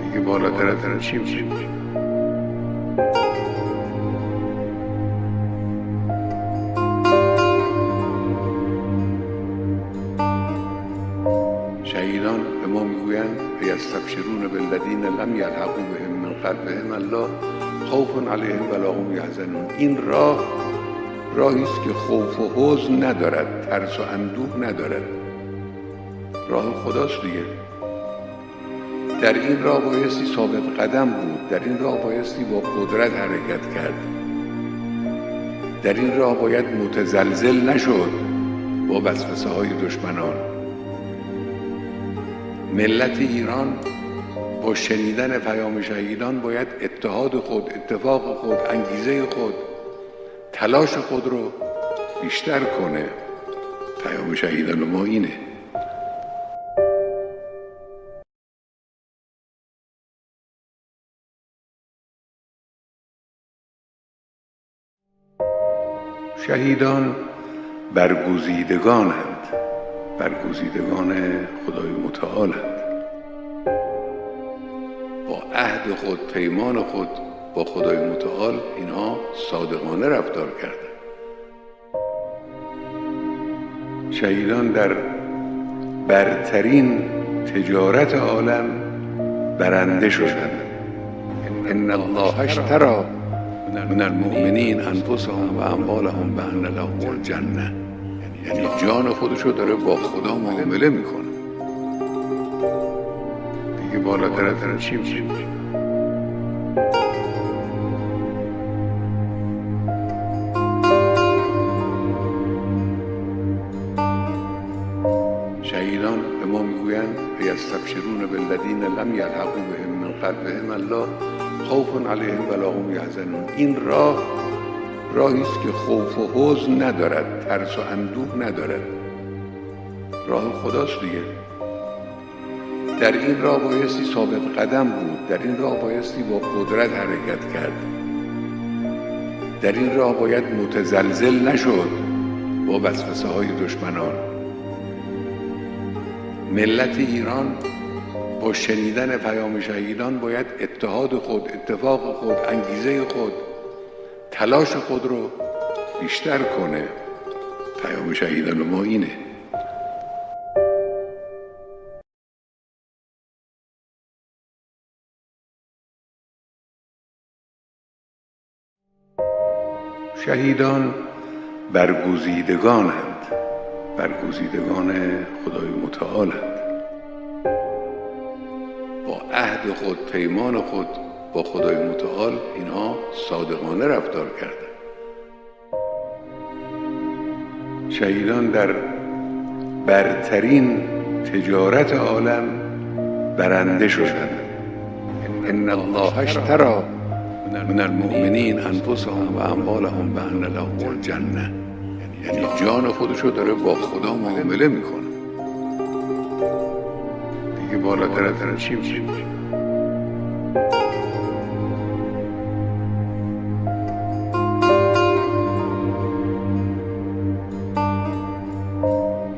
دیگه بالاتر از این چی میشه؟ شهیدان به ما میگویند یستبشرون بالذین لم یلحقوا بهم من خلفهم الله خوف علیهم ولا هم یحزنون. این راهی است که خوف و حزن ندارد، ترس و اندوه ندارد. راه خداست دیگه. در این راه بایستی ثابت قدم بود، در این راه بایستی با قدرت حرکت کرد، در این راه باید متزلزل نشد با وسوسه های دشمنان. ملت ایران با شنیدن پیام شهیدان باید اتحاد خود، اتفاق خود، انگیزه خود، تلاش خود رو بیشتر کنه. پیام شهیدان ما اینه. شهیدان برگزیدگانند، برگزیدگان خدای متعالند. با عهد خود، پیمان خود با خدای متعال اینها صادقانه رفتار کردند. شهیدان در برترین تجارت عالم برنده شدند. ان الله اشتری من المؤمنین انفسهم و اموالهم بأن لهم الجنه، یعنی جان خودشو داره با خدا معامله میکنه. دیگه بالاتر از این چی میشه؟ شهیدان به ما میگویند و یستبشرون بالذین لم یلحقوا بهم من خلفهم الله خوف علیهم ولا هم یحزنون. این راهی است که خوف و حزن ندارد، ترس و اندوه ندارد. راه خداست دیگه. در این راه بایستی ثابت قدم بود، در این راه بایستی با قدرت حرکت کرد، در این راه باید متزلزل نشد با وسوسه های دشمنان. ملت ایران با شنیدن پیام شهیدان باید اتحاد خود، اتفاق خود، انگیزه خود، تلاش خود رو بیشتر کنه. پیام شهیدان ما اینه. شهیدان برگزیدگانند، برگزیدگان خدای متعالند. با عهد خود، پیمان خود با خدای متعال اینها صادقانه رفتار کردند. شهیدان در برترین تجارت عالم برنده شدند. ان الله اشتری من المؤمنین انفسهم و اموالهم بأن لهم الجنه، یعنی جان خودشو داره با خدا معامله میکنه. دیگه بالاتر از این چی میشه؟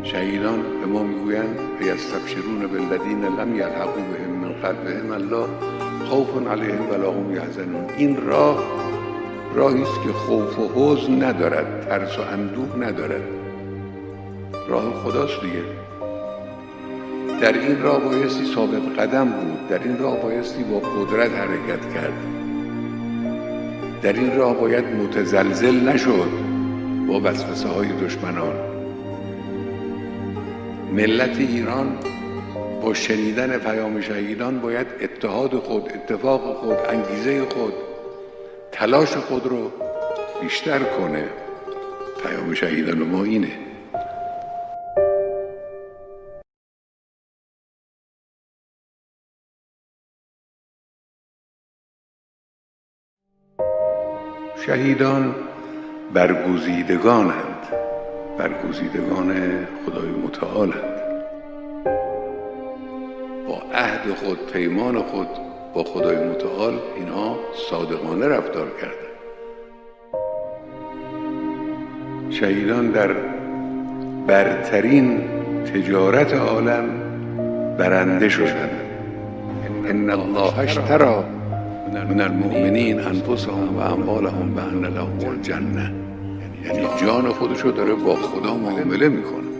شهیدان به ما میگویند و یستبشرون بالذین لم یلحقوا بهم من خلفهم الله خوف علیهم ولا هم یحزنون. این راهی است که خوف و حزن ندارد، ترس و اندوه ندارد. راه خداست دیگه. در این راه بایستی ثابت قدم بود، در این راه بایستی با قدرت حرکت کرد، در این راه باید متزلزل نشد با وسوسه های دشمنان. ملت ایران با شنیدن پیام شهیدان باید اتحاد خود، اتفاق خود، انگیزه خود، تلاش خود رو بیشتر کنه. پیام شهیدان ما اینه. شهیدان برگزیدگانند، برگزیدگان خدای متعالند. با عهد خود، پیمان خود با خدای متعال اینها صادقانه رفتار کردند. شهیدان در برترین تجارت عالم برنده شدند. ان الله اشتری من المؤمنین انفسهم و اموالهم بأن لهم الجنه، یعنی جان خودشو داره با خدا معامله میکنه.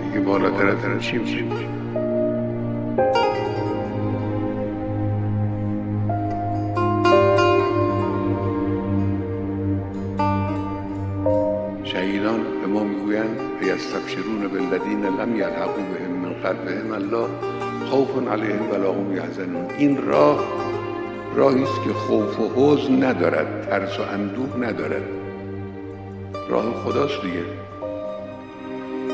دیگه بالاتر از این چی میشه؟ شهیدان به ما میگویند و یستبشرون بالذین لم یلحقوا بهم من خلفهم الله خوف علیهم ولا هم یحزنون. این راهی است که خوف و حزن ندارد، ترس و اندوه ندارد. راه خداست دیگه.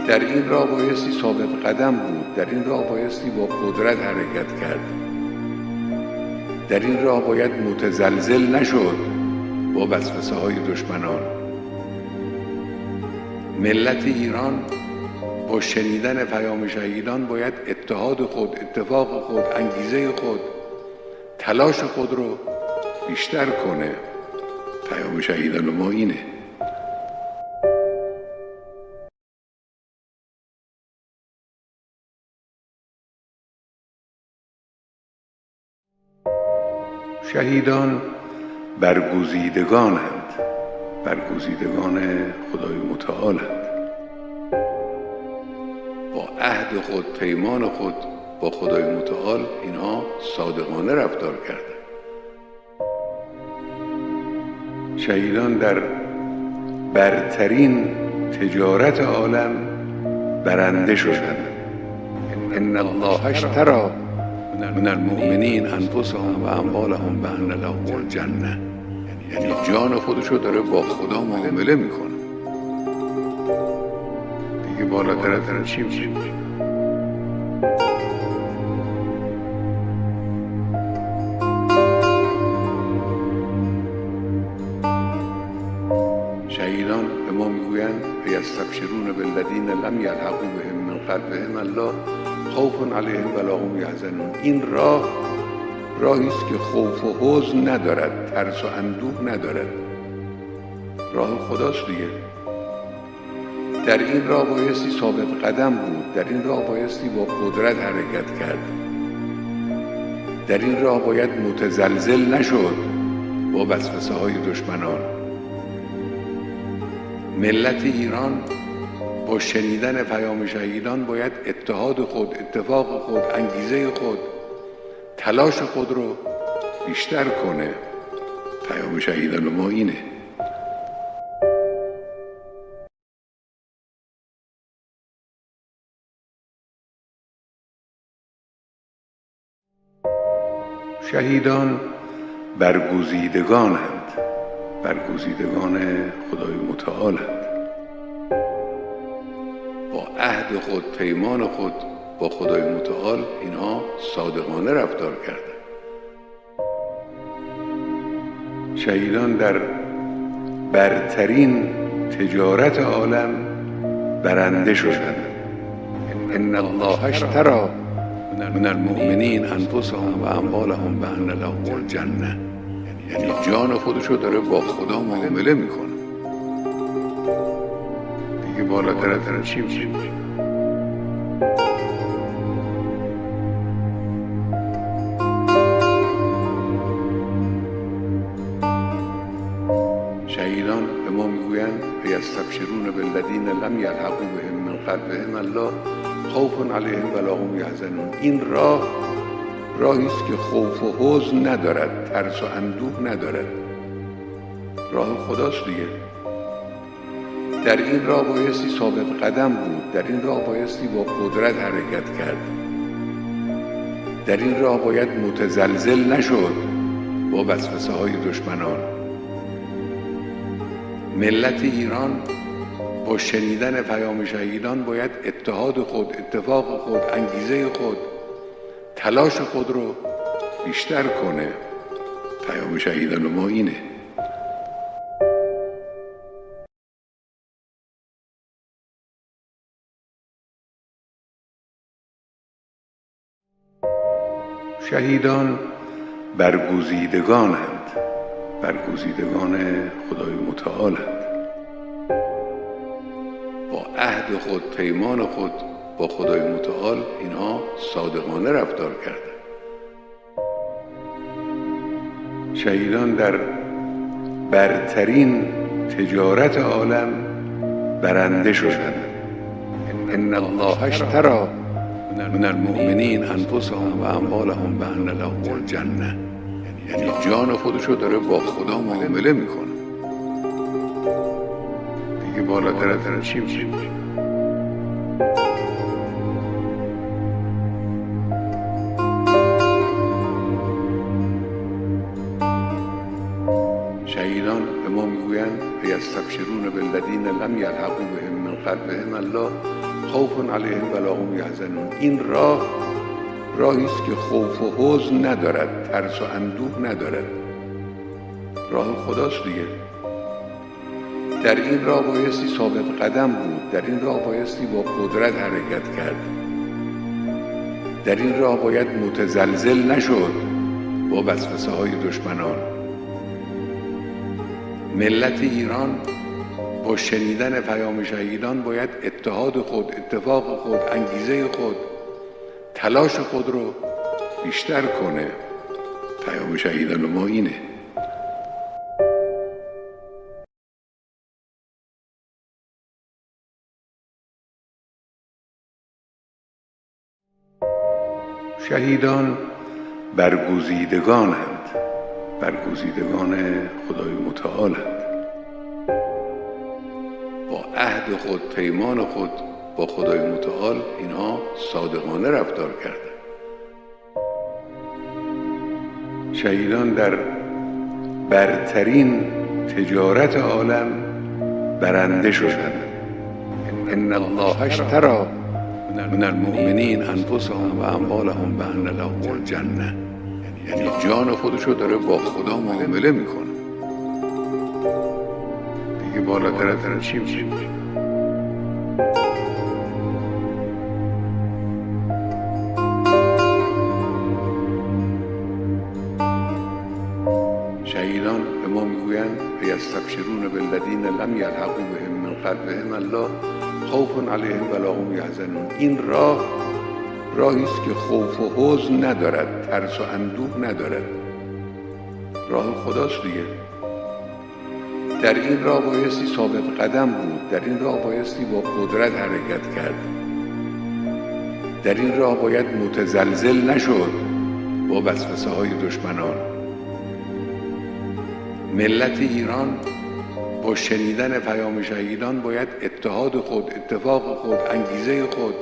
در این راه بایستی ثابت قدم بود، در این راه بایستی با قدرت حرکت کرد، در این راه باید متزلزل نشد با وسوسه های دشمنان. ملت ایران با شنیدن پیام شهیدان باید اتحاد خود، اتفاق خود، انگیزه خود، تلاش خود رو بیشتر کنه. پیام شهیدان ما اینه. شهیدان برگزیدگانند، برگزیدگان خدای متعالند. با عهد خود، پیمان خود با خدای متعال اینها صادقانه رفتار کردند. شهیدان در برترین تجارت عالم برنده شدند. ان الله اشتری من المؤمنین انفسهم و اموالهم بأن لهم الجنه. یعنی جان خودشو داره با خدا معامله میکنه. دیگه بالاتر از این چی میشه؟ شهیدان به ما میگویند یستبشرون بالذین لم یلحقوا بهم من خلفهم الله خوف علیهم ولا هم یحزنون. این راهی است که خوف و حزن ندارد، ترس و اندوه ندارد. راه خداست دیگه. در این راه بایستی ثابت قدم بود، در این راه بایستی با قدرت حرکت کرد، در این راه باید متزلزل نشد با وسوسه های دشمنان. ملت ایران با شنیدن پیام شهیدان باید اتحاد خود، اتفاق خود، انگیزه خود، تلاش خود رو بیشتر کنه. پیام شهیدان ما اینه. شهیدان برگزیدگانند، برگزیدگان خدای متعالند. با عهد خود، پیمان خود با خدای متعال اینها صادقانه رفتار کردند. شهیدان در برترین تجارت عالم برنده شدند. ان الله اشتری من المؤمنین انفسهم و اموالهم بأن لهم الجنه. یعنی جان خودشو داره با خدا معامله میکنه. دیگه بالاتر از این چی میشه؟ شهیدان به ما میگویند یستبشرون بالذین لم یلحقوا بهم من خلفهم الله خوف علیهم ولا هم یحزنون. این راهی است که خوف و حزن ندارد، ترس و اندوه ندارد. راه خداست دیگه. در این راه بایستی ثابت قدم بود، در این راه بایستی با قدرت حرکت کرد، در این راه باید متزلزل نشد با وسوسه های دشمنان. ملت ایران با شنیدن پیام شهیدان باید اتحاد خود، اتفاق خود، انگیزه خود، تلاش خود رو بیشتر کنه. پیام شهیدان ما اینه. شهیدان برگزیدگانند، برگزیدگان خدای متعالند. با عهد خود، پیمان خود با خدای متعال اینها صادقانه رفتار کردند. شهیدان در برترین تجارت عالم برنده شدند. ان الله اشتری من المؤمنین انفسهم و اموالهم بأن لهم الجنه. یعنی جان خودشو داره با خدا معامله میکنه. دیگه بالاتر از این چی میشه؟ شهیدان به ما میگویند یستبشرون بالذین لم یلحقوا بهم من خلفهم الله خوف علیهم ولا هم یحزنون. این راهی است که خوف و حزن ندارد، ترس و اندوه ندارد. راه خداست دیگه. در این راه بایستی ثابت قدم بود، در این راه بایستی با قدرت حرکت کرد، در این راه باید متزلزل نشد با وسوسه های دشمنان. ملت ایران با شنیدن پیام شهیدان باید اتحاد خود، اتفاق خود، انگیزه خود، تلاش خود رو بیشتر کنه. پیام شهیدان ما اینه. شهیدان برگزیدگانند، برگزیدگان خدای متعالند. با عهد خود، پیمان خود با خدای متعال اینها صادقانه رفتار کردند. شهیدان در برترین تجارت عالم برنده شدند. ان الله اشتری من المؤمنین انفسهم و اموالهم بأن لهم الجنه. یعنی جان خودشو داره با خدا معامله میکنه. دیگه بالاتر از این چی میشه؟ شهیدان به ما میگویند یستبشرون بالذین لم یلحقوا بهم من خلفهم الله خوف علیهم ولا هم یحزنون. این راهی است که خوف و حزن ندارد، ترس و اندوه ندارد. راه خداست دیگه. در این راه بایستی ثابت قدم بود، در این راه بایستی با قدرت حرکت کرد، در این راه باید متزلزل نشد با وسوسه های دشمنان. ملت ایران با شنیدن پیام شهیدان باید اتحاد خود، اتفاق خود، انگیزه خود،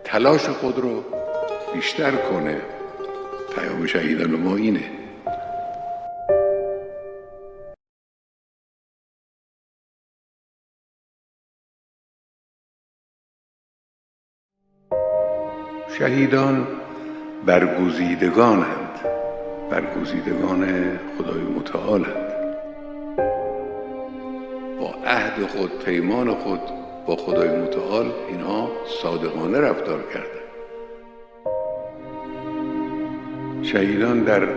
تلاش خود رو بیشتر کنه. پیام شهیدان ما اینه. شهیدان برگزیدگانند، برگزیدگان خدای متعالند. با عهد خود، پیمان خود با خدای متعال اینها صادقانه رفتار کردند. شهیدان در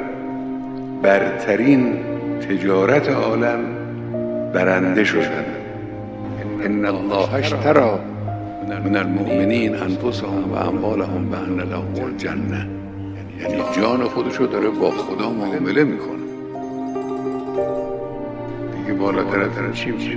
برترین تجارت عالم برنده شدند. ان الله اشتری من المؤمنین انفسهم و اموالهم بأن لهم الجنه. یعنی جان خودشو داره با خدا معامله میکنه. دیگه بالاتر از این چی میشه؟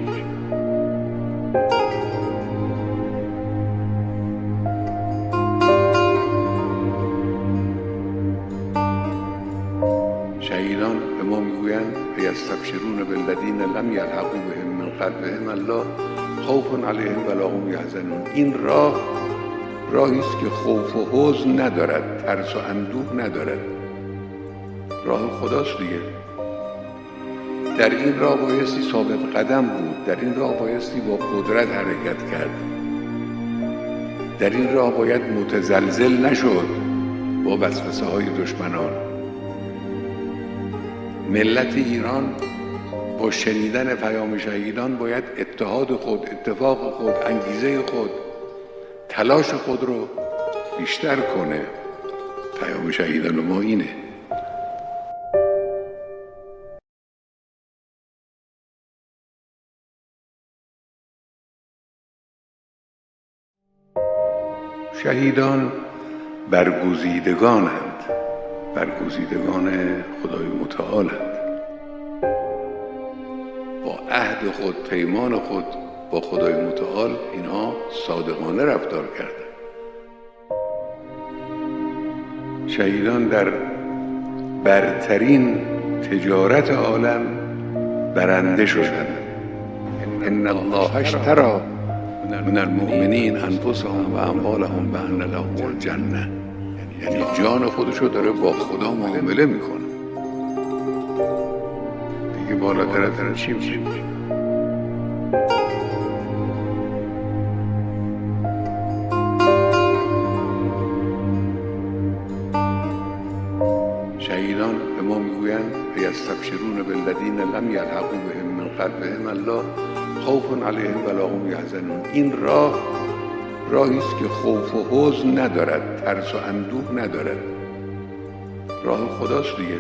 شهیدان به ما میگویند یستبشرون بالذین لم یلحقوا بهم من خلفهم الله خوف علیهم ولا هم یحزنون. این راهی است که خوف و حزن ندارد، ترس و اندوه ندارد. راه خداست دیگه. در این راه بایستی ثابت قدم بود، در این راه بایستی با قدرت حرکت کرد، در این راه باید متزلزل نشد با وسوسه های دشمنان. ملت ایران با شنیدن پیام شهیدان باید اتحاد خود، اتفاق خود، انگیزه خود، تلاش خود رو بیشتر کنه. پیام شهیدان ما اینه. شهیدان برگزیدگانند، برگزیدگان خدای متعالند. با عهد خود، پیمان خود با خدای متعال اینها صادقانه رفتار کردند. شهیدان در برترین تجارت عالم برنده شدند. ان الله اشتری من المؤمنین انفسهم و اموالهم بأن لهم الجنه. یعنی جان خودشو داره با خدا معامله میکنه. دیگه بالاتر از این چی میشه؟ شهیدان به ما میگویند یستبشرون بالذین لم یلحقوا بهم من خلفهم الله خوف علیهم ولا هم یحزنون. این راهی است که خوف و حزن ندارد، ترس و اندوه ندارد. راه خداست دیگه.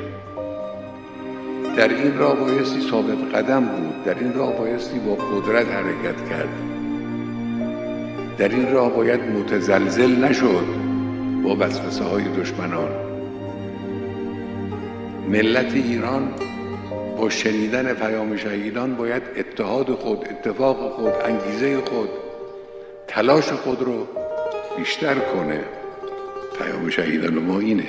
در این راه بایستی ثابت قدم بود، در این راه بایستی با قدرت حرکت کرد، در این راه باید متزلزل نشد با وسوسه های دشمنان. ملت ایران با شنیدن پیام شهیدان باید اتحاد خود، اتفاق خود، انگیزه خود، تلاش خود رو بیشتر کنه. پیام شهیدان ما اینه.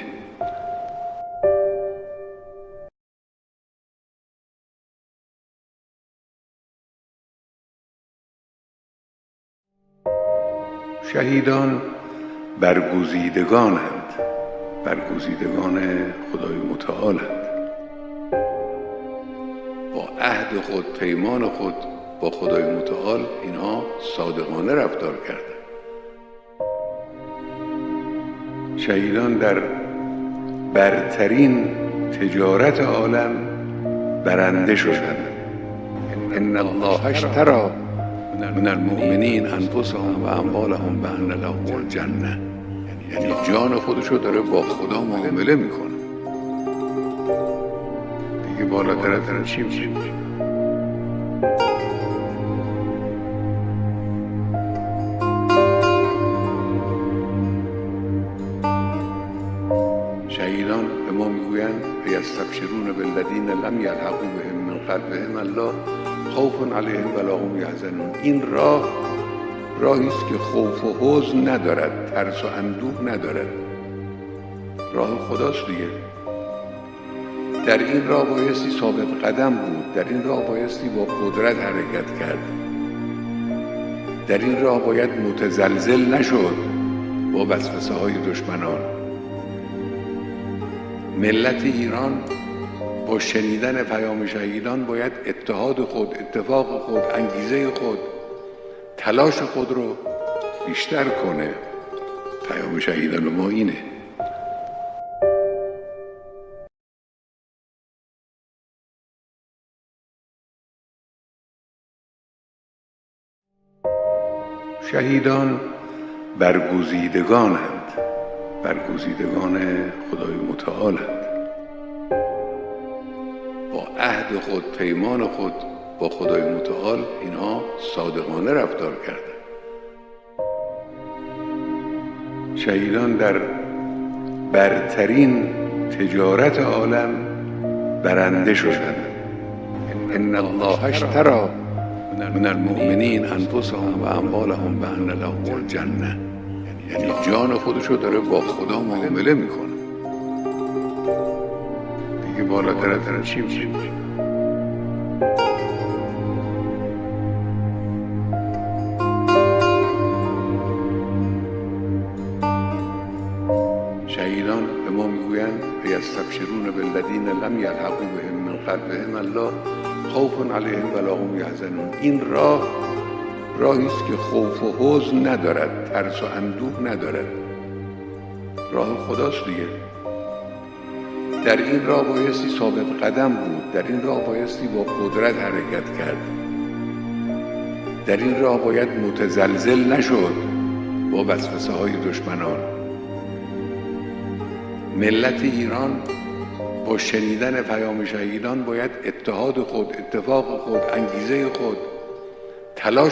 شهیدان برگزیدگانند، برگزیدگان خدای متعالند. با عهد خود، پیمان خود با خدای متعال اینها صادقانه رفتار کردند. شهیدان در برترین تجارت عالم برنده شدند. ان الله اشتری من المؤمنین انفسهم و اموالهم بأن لهم الجنه. یعنی جان خودشو داره با خدا معامله میکنه. دیگه بالاتر از این چی میشه؟ شهیدان به ما میگویند یستبشرون بالذین لم یلحقوا بهم من خلفهم الله خوف علیهم ولا هم یحزنون. این راهی است که خوف و حزن ندارد، ترس و اندوه ندارد. راه خداست دیگه. در این راه بایستی ثابت قدم بود، در این راه بایستی با قدرت حرکت کرد، در این راه باید متزلزل نشد با وسوسه های دشمنان. ملت ایران با شنیدن پیام شهیدان باید اتحاد خود، اتفاق خود، انگیزه خود، تلاش خود رو بیشتر کنه. پیام شهیدان ما اینه. شهیدان برگزیدگانند، برگزیدگان خدای متعالند. با عهد خود، پیمان خود با خدای متعال اینها صادقانه رفتار کردند. شهیدان در برترین تجارت عالم برنده شدند. ان الله اشتری من المؤمنین انفسهم و اموالهم بأن لهم الجنه. یعنی جان خودشو داره با خدا معامله میکنه. دیگه بالاتر از این چی میشه؟ شهیدان به ما میگویند یستبشرون بالذین لم یلحقوا بهم من خلفهم الله خوف علیهم ولا هم یحزنون. این راهی است که خوف و حزن ندارد، ترس و اندوه ندارد. راه خداست دیگه. در این راه بایستی ثابت قدم بود، در این راه بایستی با قدرت حرکت کرد، در این راه باید متزلزل نشد با وسوسه های دشمنان. ملت ایران با شنیدن پیام شهیدان باید اتحاد خود، اتفاق خود، انگیزه خود، تلاش